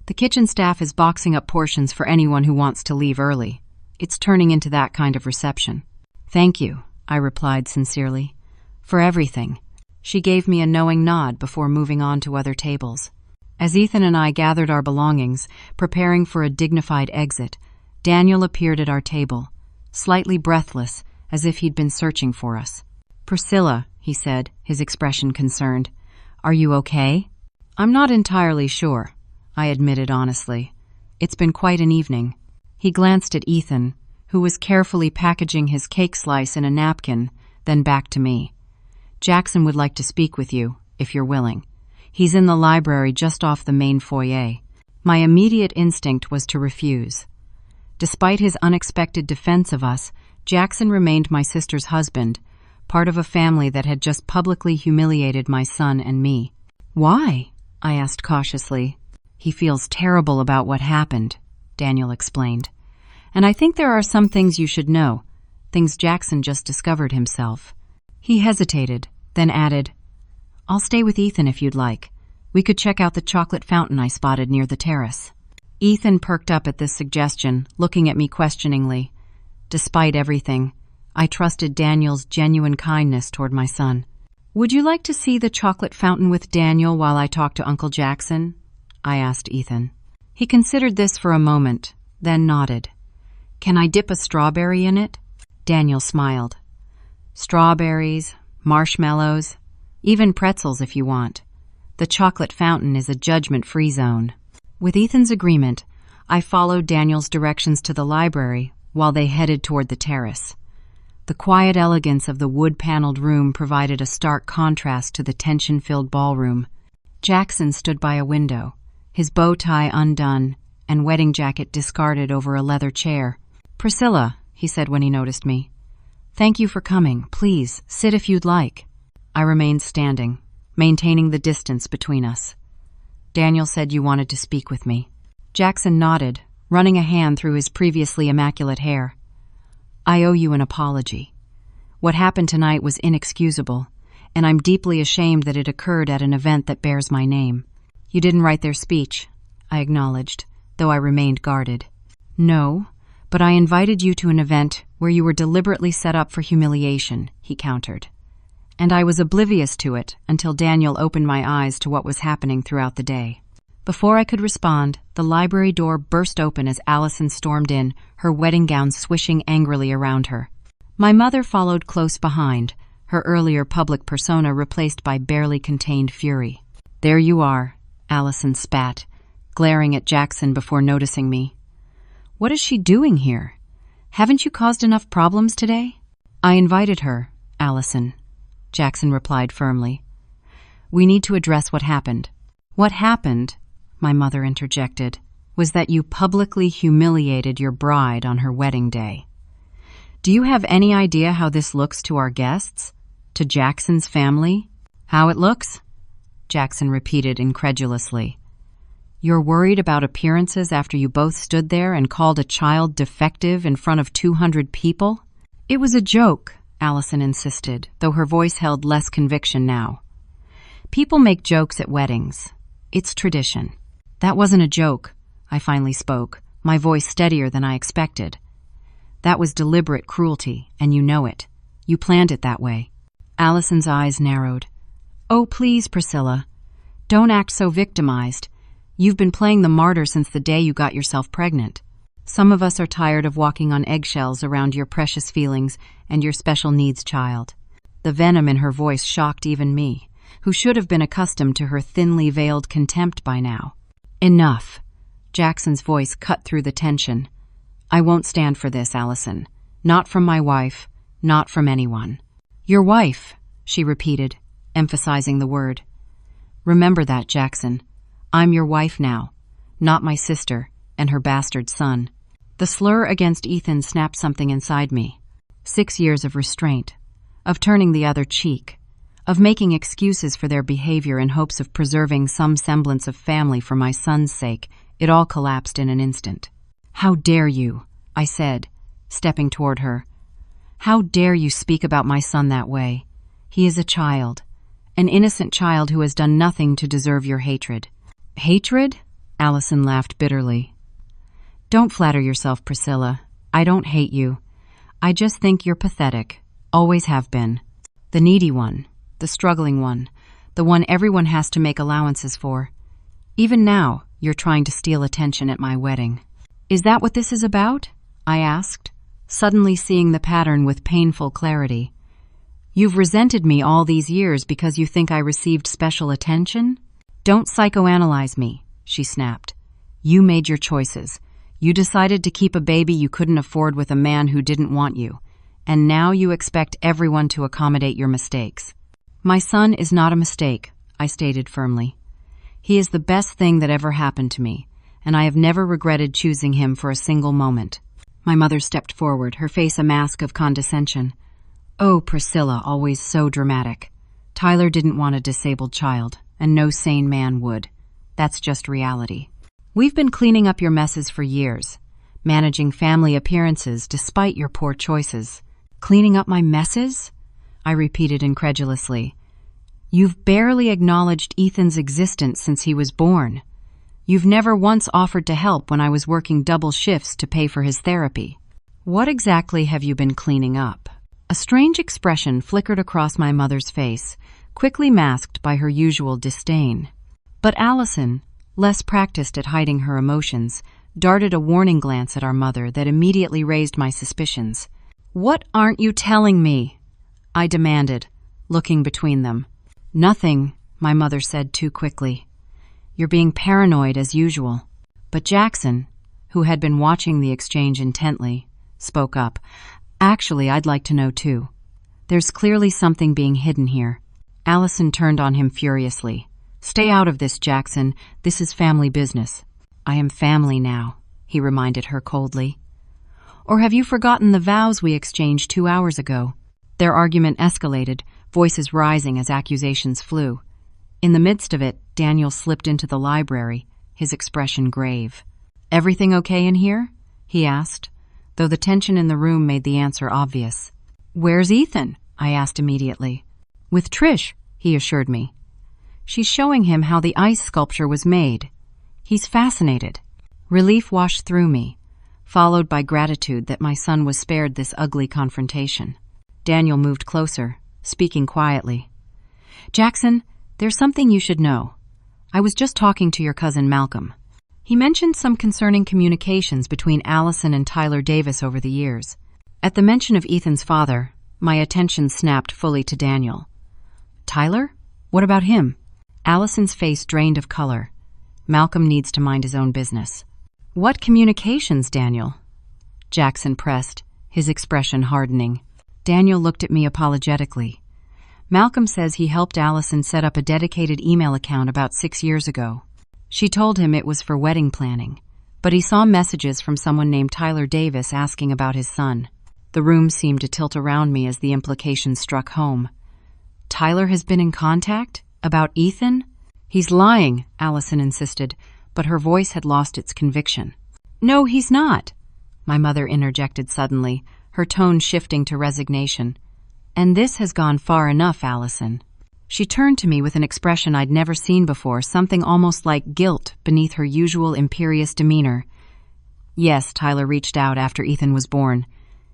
"The kitchen staff is boxing up portions for anyone who wants to leave early. It's turning into that kind of reception." "Thank you," I replied sincerely. "For everything." She gave me a knowing nod before moving on to other tables. As Ethan and I gathered our belongings, preparing for a dignified exit, Daniel appeared at our table, slightly breathless, as if he'd been searching for us. "Priscilla," he said, his expression concerned. "Are you okay?" "I'm not entirely sure," I admitted honestly. "It's been quite an evening." He glanced at Ethan, who was carefully packaging his cake slice in a napkin, then back to me. "Jackson would like to speak with you, if you're willing. He's in the library just off the main foyer." My immediate instinct was to refuse. Despite his unexpected defense of us, Jackson remained my sister's husband, part of a family that had just publicly humiliated my son and me. "Why?" I asked cautiously. "He feels terrible about what happened," Daniel explained. "And I think there are some things you should know, things Jackson just discovered himself." He hesitated, then added, "I'll stay with Ethan if you'd like. We could check out the chocolate fountain I spotted near the terrace." Ethan perked up at this suggestion, looking at me questioningly. Despite everything, I trusted Daniel's genuine kindness toward my son. "Would you like to see the chocolate fountain with Daniel while I talk to Uncle Jackson?" I asked Ethan. He considered this for a moment, then nodded. "Can I dip a strawberry in it?" Daniel smiled. "Strawberries, marshmallows, even pretzels if you want. The chocolate fountain is a judgment-free zone." With Ethan's agreement, I followed Daniel's directions to the library while they headed toward the terrace. The quiet elegance of the wood-paneled room provided a stark contrast to the tension-filled ballroom. Jackson stood by a window, his bow tie undone and wedding jacket discarded over a leather chair. "Priscilla," he said when he noticed me. "Thank you for coming. Please, sit if you'd like." I remained standing, maintaining the distance between us. "Daniel said you wanted to speak with me." Jackson nodded, running a hand through his previously immaculate hair. "I owe you an apology. What happened tonight was inexcusable, and I'm deeply ashamed that it occurred at an event that bears my name." "You didn't write their speech," I acknowledged, though I remained guarded. "No, but I invited you to an event where you were deliberately set up for humiliation," he countered. And I was oblivious to it until Daniel opened my eyes to what was happening throughout the day. Before I could respond, the library door burst open as Allison stormed in, her wedding gown swishing angrily around her. My mother followed close behind, her earlier public persona replaced by barely contained fury. "There you are," Allison spat, glaring at Jackson before noticing me. "What is she doing here? Haven't you caused enough problems today?" "I invited her, Allison," Jackson replied firmly. "We need to address what happened." "What happened," my mother interjected, "was that you publicly humiliated your bride on her wedding day. Do you have any idea how this looks to our guests? To Jackson's family?" "How it looks?" Jackson repeated incredulously. "You're worried about appearances after you both stood there and called a child defective in front of 200 people?" "It was a joke," Allison insisted, though her voice held less conviction now. "People make jokes at weddings. It's tradition." "That wasn't a joke," I finally spoke, my voice steadier than I expected. "That was deliberate cruelty, and you know it. You planned it that way." Allison's eyes narrowed. "Oh, please, Priscilla. Don't act so victimized. You've been playing the martyr since the day you got yourself pregnant." Some of us are tired of walking on eggshells around your precious feelings and your special needs child. The venom in her voice shocked even me, who should have been accustomed to her thinly veiled contempt by now. Enough. Jackson's voice cut through the tension. I won't stand for this, Allison. Not from my wife, not from anyone. Your wife, she repeated, emphasizing the word. Remember that, Jackson. I'm your wife now, not my sister and her bastard son. The slur against Ethan snapped something inside me. 6 years of restraint, of turning the other cheek, of making excuses for their behavior in hopes of preserving some semblance of family for my son's sake. It all collapsed in an instant. How dare you, I said, stepping toward her. How dare you speak about my son that way? He is a child, an innocent child who has done nothing to deserve your hatred. Hatred? Allison laughed bitterly. Don't flatter yourself, Priscilla. I don't hate you. I just think you're pathetic. Always have been. The needy one, the struggling one, the one everyone has to make allowances for. Even now, you're trying to steal attention at my wedding. Is that what this is about? I asked, suddenly seeing the pattern with painful clarity. You've resented me all these years because you think I received special attention? Don't psychoanalyze me, she snapped. You made your choices. You decided to keep a baby you couldn't afford with a man who didn't want you, and now you expect everyone to accommodate your mistakes. My son is not a mistake, I stated firmly. He is the best thing that ever happened to me, and I have never regretted choosing him for a single moment. My mother stepped forward, her face a mask of condescension. Oh, Priscilla, always so dramatic. Tyler didn't want a disabled child, and no sane man would. That's just reality. We've been cleaning up your messes for years, managing family appearances despite your poor choices. Cleaning up my messes? I repeated incredulously. You've barely acknowledged Ethan's existence since he was born. You've never once offered to help when I was working double shifts to pay for his therapy. What exactly have you been cleaning up? A strange expression flickered across my mother's face, quickly masked by her usual disdain. But Allison, less practiced at hiding her emotions, darted a warning glance at our mother that immediately raised my suspicions. What aren't you telling me? I demanded, looking between them. Nothing, my mother said too quickly. You're being paranoid as usual. But Jackson, who had been watching the exchange intently, spoke up. Actually, I'd like to know too. There's clearly something being hidden here. Allison turned on him furiously. Stay out of this, Jackson. This is family business. I am family now, he reminded her coldly. Or have you forgotten the vows we exchanged 2 hours ago? Their argument escalated, voices rising as accusations flew. In the midst of it, Daniel slipped into the library, his expression grave. Everything okay in here? He asked, though the tension in the room made the answer obvious. Where's Ethan? I asked immediately. With Trish, he assured me. She's showing him how the ice sculpture was made. He's fascinated. Relief washed through me, followed by gratitude that my son was spared this ugly confrontation. Daniel moved closer, speaking quietly. Jackson, there's something you should know. I was just talking to your cousin Malcolm. He mentioned some concerning communications between Allison and Tyler Davis over the years. At the mention of Ethan's father, my attention snapped fully to Daniel. Tyler? What about him? Allison's face drained of color. Malcolm needs to mind his own business. What communications, Daniel? Jackson pressed, his expression hardening. Daniel looked at me apologetically. Malcolm says he helped Allison set up a dedicated email account about 6 years ago. She told him it was for wedding planning, but he saw messages from someone named Tyler Davis asking about his son. The room seemed to tilt around me as the implication struck home. Tyler has been in contact? About Ethan? He's lying, Allison insisted, but her voice had lost its conviction. No, he's not, my mother interjected suddenly, her tone shifting to resignation. And this has gone far enough, Allison. She turned to me with an expression I'd never seen before, something almost like guilt beneath her usual imperious demeanor. Yes, Tyler reached out after Ethan was born.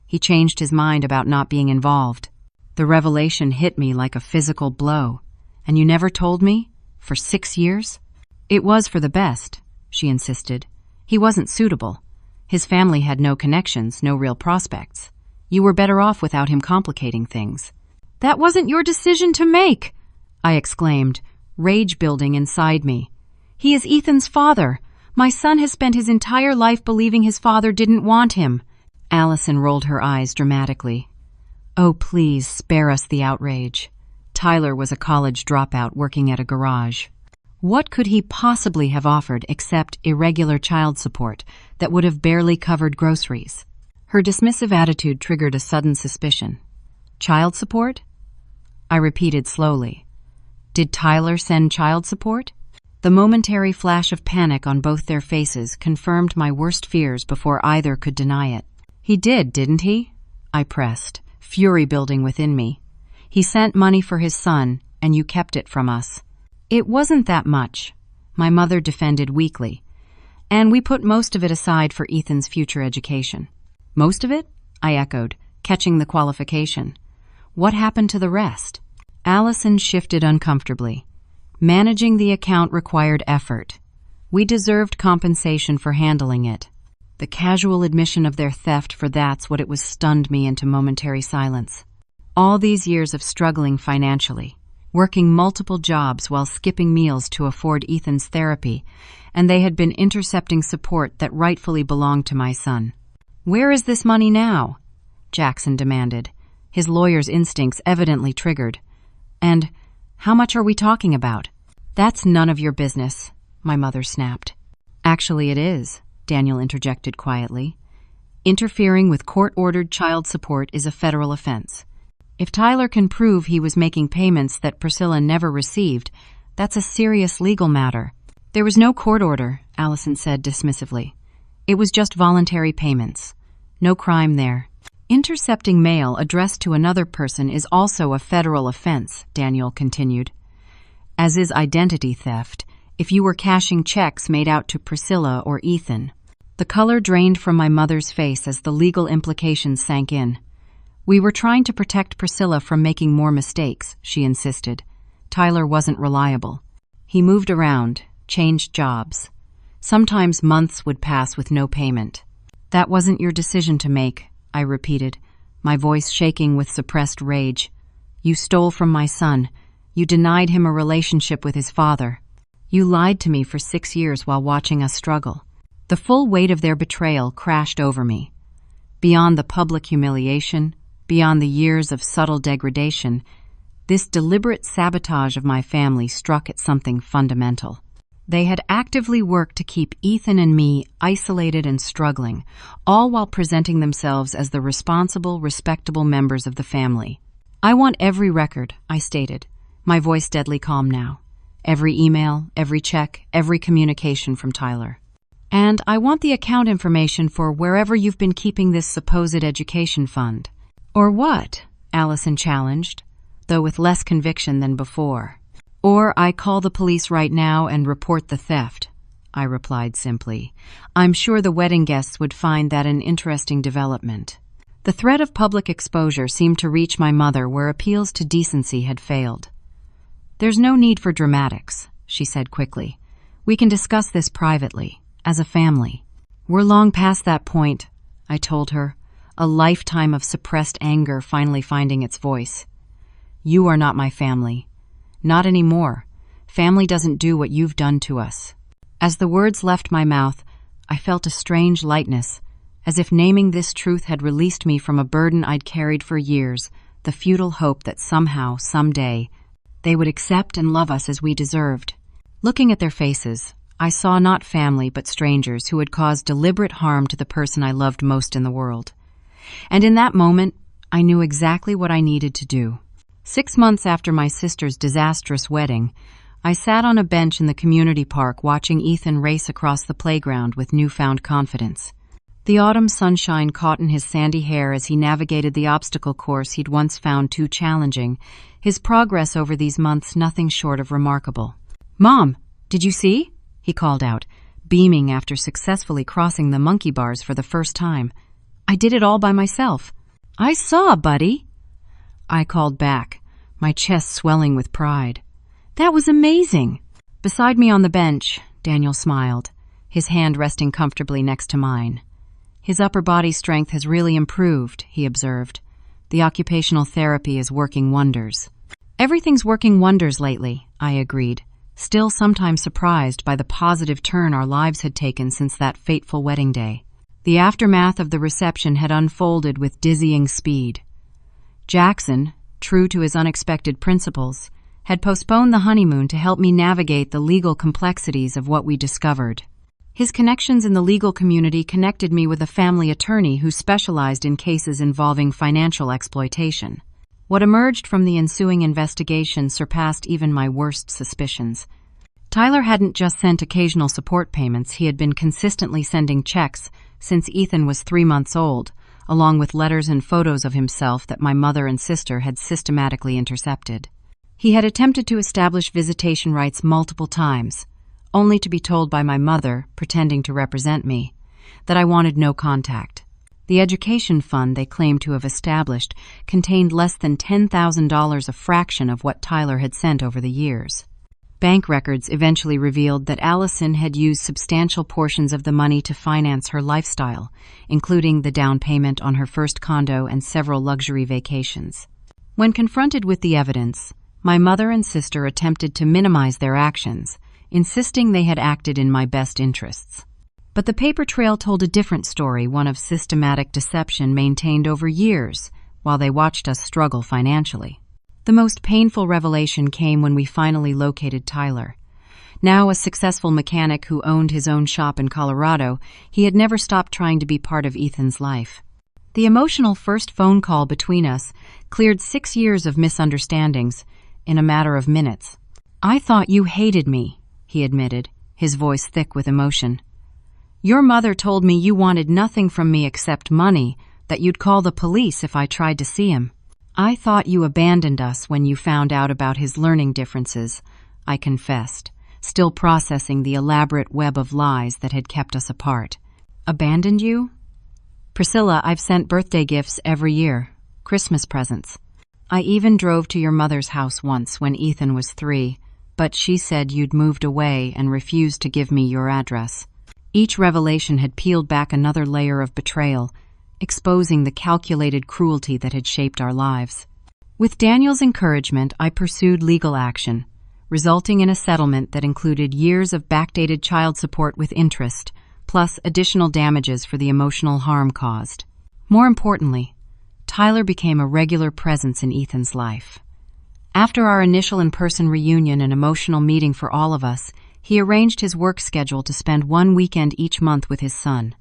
He changed his mind about not being involved. The revelation hit me like a physical blow. And you never told me? For 6 years? It was for the best, she insisted. He wasn't suitable. His family had no connections, no real prospects. You were better off without him complicating things." "That wasn't your decision to make!" I exclaimed, rage building inside me. "He is Ethan's father. My son has spent his entire life believing his father didn't want him." Allison rolled her eyes dramatically. "Oh, please, spare us the outrage. Tyler was a college dropout working at a garage. What could he possibly have offered except irregular child support that would have barely covered groceries?" Her dismissive attitude triggered a sudden suspicion. "Child support?" I repeated slowly. "Did Tyler send child support?" The momentary flash of panic on both their faces confirmed my worst fears before either could deny it. "He did, didn't he?" I pressed, fury building within me. "He sent money for his son, and you kept it from us." "It wasn't that much," my mother defended weakly, "and we put most of it aside for Ethan's future education." "Most of it?" I echoed, catching the qualification. "What happened to the rest?" Allison shifted uncomfortably. "Managing the account required effort. We deserved compensation for handling it." The casual admission of their theft for that's what it was stunned me into momentary silence. All these years of struggling financially, working multiple jobs while skipping meals to afford Ethan's therapy, and they had been intercepting support that rightfully belonged to my son. "Where is this money now?" Jackson demanded, his lawyer's instincts evidently triggered. "And how much are we talking about?" "That's none of your business," my mother snapped. "Actually it is," Daniel interjected quietly. "Interfering with court-ordered child support is a federal offense. If Tyler can prove he was making payments that Priscilla never received, that's a serious legal matter." "There was no court order," Allison said dismissively. "It was just voluntary payments. No crime there." "Intercepting mail addressed to another person is also a federal offense," Daniel continued. "As is identity theft, if you were cashing checks made out to Priscilla or Ethan." The color drained from my mother's face as the legal implications sank in. "We were trying to protect Priscilla from making more mistakes," she insisted. "Tyler wasn't reliable. He moved around, changed jobs. Sometimes months would pass with no payment." "That wasn't your decision to make," I repeated, my voice shaking with suppressed rage. "You stole from my son. You denied him a relationship with his father. You lied to me for 6 years while watching us struggle." The full weight of their betrayal crashed over me. Beyond the public humiliation, beyond the years of subtle degradation, this deliberate sabotage of my family struck at something fundamental. They had actively worked to keep Ethan and me isolated and struggling, all while presenting themselves as the responsible, respectable members of the family. "I want every record," I stated, my voice deadly calm now. "Every email, every check, every communication from Tyler. And I want the account information for wherever you've been keeping this supposed education fund." "Or what?" Allison challenged, though with less conviction than before. "Or I call the police right now and report the theft," I replied simply. "I'm sure the wedding guests would find that an interesting development." The threat of public exposure seemed to reach my mother where appeals to decency had failed. "There's no need for dramatics," she said quickly. "We can discuss this privately, as a family." "We're long past that point," I told her, a lifetime of suppressed anger finally finding its voice. "You are not my family. Not anymore. Family doesn't do what you've done to us." As the words left my mouth, I felt a strange lightness, as if naming this truth had released me from a burden I'd carried for years, the futile hope that somehow, someday, they would accept and love us as we deserved. Looking at their faces, I saw not family but strangers who had caused deliberate harm to the person I loved most in the world. And in that moment, I knew exactly what I needed to do. 6 months after my sister's disastrous wedding, I sat on a bench in the community park watching Ethan race across the playground with newfound confidence. The autumn sunshine caught in his sandy hair as he navigated the obstacle course he'd once found too challenging, his progress over these months nothing short of remarkable. "Mom, did you see?" he called out, beaming after successfully crossing the monkey bars for the first time. "I did it all by myself." "I saw, buddy," I called back, my chest swelling with pride. "That was amazing." Beside me on the bench, Daniel smiled, his hand resting comfortably next to mine. "His upper body strength has really improved," he observed. "The occupational therapy is working wonders." "Everything's working wonders lately," I agreed, still sometimes surprised by the positive turn our lives had taken since that fateful wedding day. The aftermath of the reception had unfolded with dizzying speed. Jackson, true to his unexpected principles, had postponed the honeymoon to help me navigate the legal complexities of what we discovered. His connections in the legal community connected me with a family attorney who specialized in cases involving financial exploitation. What emerged from the ensuing investigation surpassed even my worst suspicions. Tyler hadn't just sent occasional support payments, he had been consistently sending checks since Ethan was 3 months old, along with letters and photos of himself that my mother and sister had systematically intercepted. He had attempted to establish visitation rights multiple times, only to be told by my mother, pretending to represent me, that I wanted no contact. The education fund they claimed to have established contained less than $10,000, a fraction of what Tyler had sent over the years. Bank records eventually revealed that Allison had used substantial portions of the money to finance her lifestyle, including the down payment on her first condo and several luxury vacations. When confronted with the evidence, my mother and sister attempted to minimize their actions, insisting they had acted in my best interests. But the paper trail told a different story, one of systematic deception maintained over years while they watched us struggle financially. The most painful revelation came when we finally located Tyler. Now a successful mechanic who owned his own shop in Colorado, he had never stopped trying to be part of Ethan's life. The emotional first phone call between us cleared 6 years of misunderstandings in a matter of minutes. "I thought you hated me," he admitted, his voice thick with emotion. "Your mother told me you wanted nothing from me except money, that you'd call the police if I tried to see him. I thought you abandoned us when you found out about his learning differences," I confessed, still processing the elaborate web of lies that had kept us apart. "Abandoned you?" "Priscilla, I've sent birthday gifts every year, Christmas presents. I even drove to your mother's house once when Ethan was 3, but she said you'd moved away and refused to give me your address." Each revelation had peeled back another layer of betrayal, exposing the calculated cruelty that had shaped our lives. With Daniel's encouragement, I pursued legal action, resulting in a settlement that included years of backdated child support with interest, plus additional damages for the emotional harm caused. More importantly, Tyler became a regular presence in Ethan's life. After our initial in-person reunion and emotional meeting for all of us, he arranged his work schedule to spend 1 weekend each month with his son.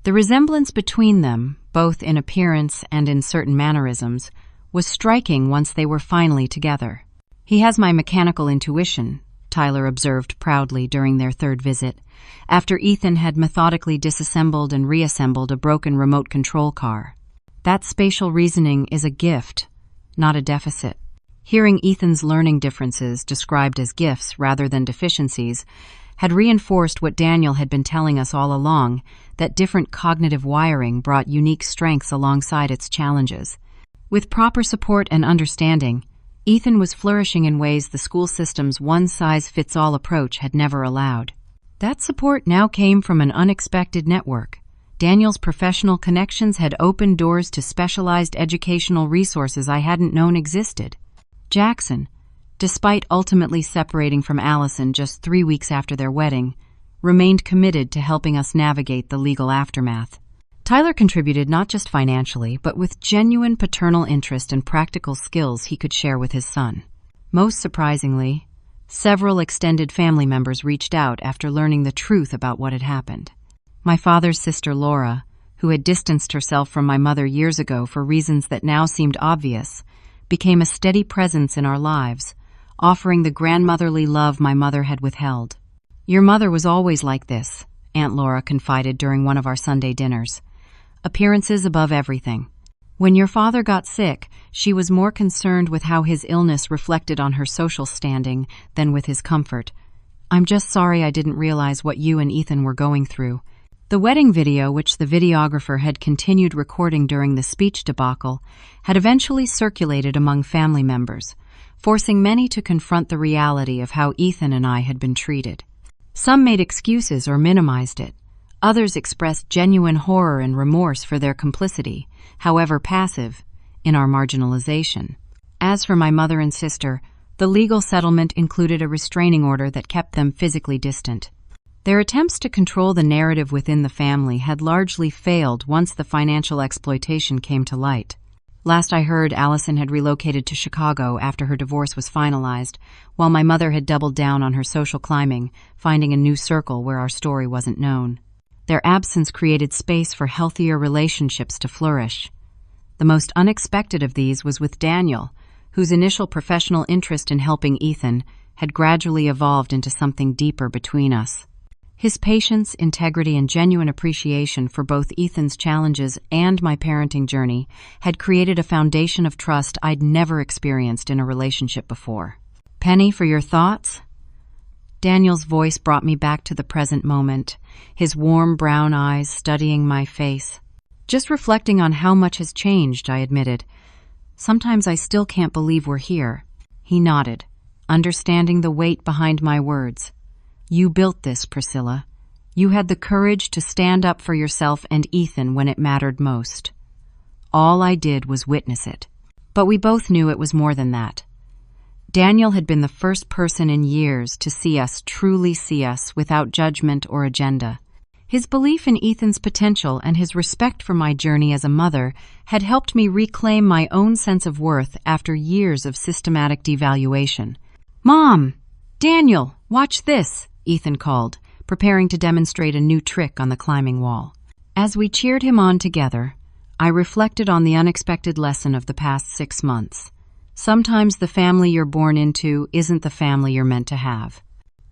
The resemblance between them, both in appearance and in certain mannerisms, was striking once they were finally together. "He has my mechanical intuition," Tyler observed proudly during their 3rd visit, after Ethan had methodically disassembled and reassembled a broken remote control car. "That spatial reasoning is a gift, not a deficit." Hearing Ethan's learning differences described as gifts rather than deficiencies had reinforced what Daniel had been telling us all along, that different cognitive wiring brought unique strengths alongside its challenges. With proper support and understanding, Ethan was flourishing in ways the school system's one-size-fits-all approach had never allowed. That support now came from an unexpected network. Daniel's professional connections had opened doors to specialized educational resources I hadn't known existed. Jackson, despite ultimately separating from Allison just 3 weeks after their wedding, remained committed to helping us navigate the legal aftermath. Tyler contributed not just financially, but with genuine paternal interest and practical skills he could share with his son. Most surprisingly, several extended family members reached out after learning the truth about what had happened. My father's sister Laura, who had distanced herself from my mother years ago for reasons that now seemed obvious, became a steady presence in our lives, offering the grandmotherly love my mother had withheld. "Your mother was always like this," Aunt Laura confided during one of our Sunday dinners. "Appearances above everything. When your father got sick, she was more concerned with how his illness reflected on her social standing than with his comfort. I'm just sorry I didn't realize what you and Ethan were going through." The wedding video, which the videographer had continued recording during the speech debacle, had eventually circulated among family members, forcing many to confront the reality of how Ethan and I had been treated. Some made excuses or minimized it. Others expressed genuine horror and remorse for their complicity, however passive, in our marginalization. As for my mother and sister, the legal settlement included a restraining order that kept them physically distant. Their attempts to control the narrative within the family had largely failed once the financial exploitation came to light. Last I heard, Allison had relocated to Chicago after her divorce was finalized, while my mother had doubled down on her social climbing, finding a new circle where our story wasn't known. Their absence created space for healthier relationships to flourish. The most unexpected of these was with Daniel, whose initial professional interest in helping Ethan had gradually evolved into something deeper between us. His patience, integrity, and genuine appreciation for both Ethan's challenges and my parenting journey had created a foundation of trust I'd never experienced in a relationship before. Penny, for your thoughts? Daniel's voice brought me back to the present moment, his warm brown eyes studying my face. Just reflecting on how much has changed, I admitted. Sometimes I still can't believe we're here. He nodded, understanding the weight behind my words. You built this, Priscilla. You had the courage to stand up for yourself and Ethan when it mattered most. All I did was witness it. But we both knew it was more than that. Daniel had been the first person in years to truly see us, without judgment or agenda. His belief in Ethan's potential and his respect for my journey as a mother had helped me reclaim my own sense of worth after years of systematic devaluation. Mom! Daniel! Watch this! Ethan called, preparing to demonstrate a new trick on the climbing wall. As we cheered him on together, I reflected on the unexpected lesson of the past 6 months. Sometimes the family you're born into isn't the family you're meant to have.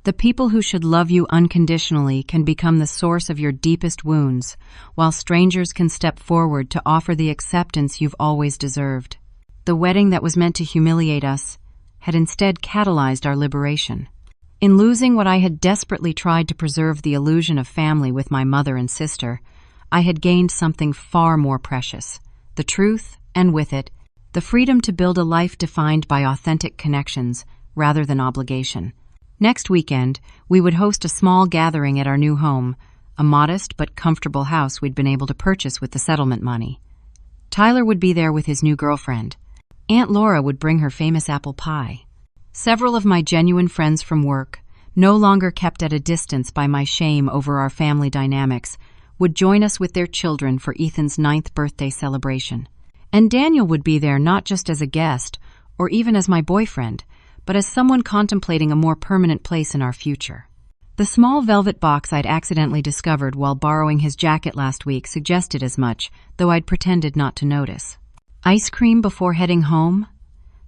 The people who should love you unconditionally can become the source of your deepest wounds, while strangers can step forward to offer the acceptance you've always deserved. The wedding that was meant to humiliate us had instead catalyzed our liberation. In losing what I had desperately tried to preserve, the illusion of family with my mother and sister, I had gained something far more precious: the truth, and with it, the freedom to build a life defined by authentic connections rather than obligation. Next weekend, we would host a small gathering at our new home, a modest but comfortable house we'd been able to purchase with the settlement money. Tyler would be there with his new girlfriend. Aunt Laura would bring her famous apple pie. Several of my genuine friends from work, no longer kept at a distance by my shame over our family dynamics, would join us with their children for Ethan's 9th birthday celebration. And Daniel would be there not just as a guest, or even as my boyfriend, but as someone contemplating a more permanent place in our future. The small velvet box I'd accidentally discovered while borrowing his jacket last week suggested as much, though I'd pretended not to notice. Ice cream before heading home?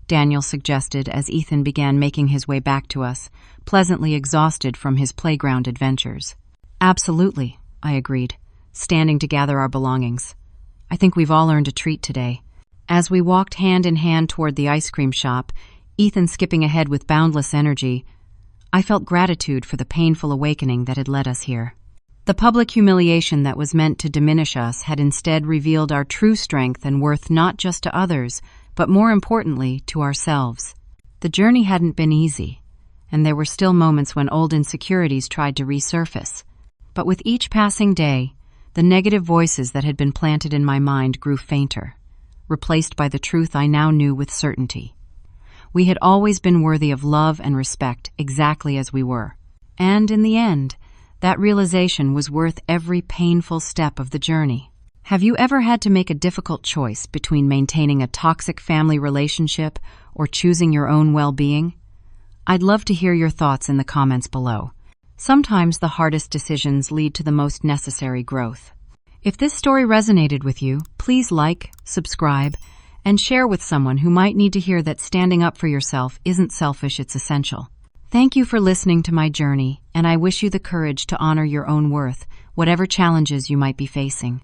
Daniel suggested as Ethan began making his way back to us, pleasantly exhausted from his playground adventures. Absolutely, I agreed, standing to gather our belongings. I think we've all earned a treat today. As we walked hand in hand toward the ice cream shop, Ethan skipping ahead with boundless energy, I felt gratitude for the painful awakening that had led us here. The public humiliation that was meant to diminish us had instead revealed our true strength and worth, not just to others, but more importantly, to ourselves. The journey hadn't been easy, and there were still moments when old insecurities tried to resurface. But with each passing day, the negative voices that had been planted in my mind grew fainter, replaced by the truth I now knew with certainty. We had always been worthy of love and respect exactly as we were. And in the end, that realization was worth every painful step of the journey. Have you ever had to make a difficult choice between maintaining a toxic family relationship or choosing your own well-being? I'd love to hear your thoughts in the comments below. Sometimes the hardest decisions lead to the most necessary growth. If this story resonated with you, please like, subscribe, and share with someone who might need to hear that standing up for yourself isn't selfish, it's essential. Thank you for listening to my journey, and I wish you the courage to honor your own worth, whatever challenges you might be facing.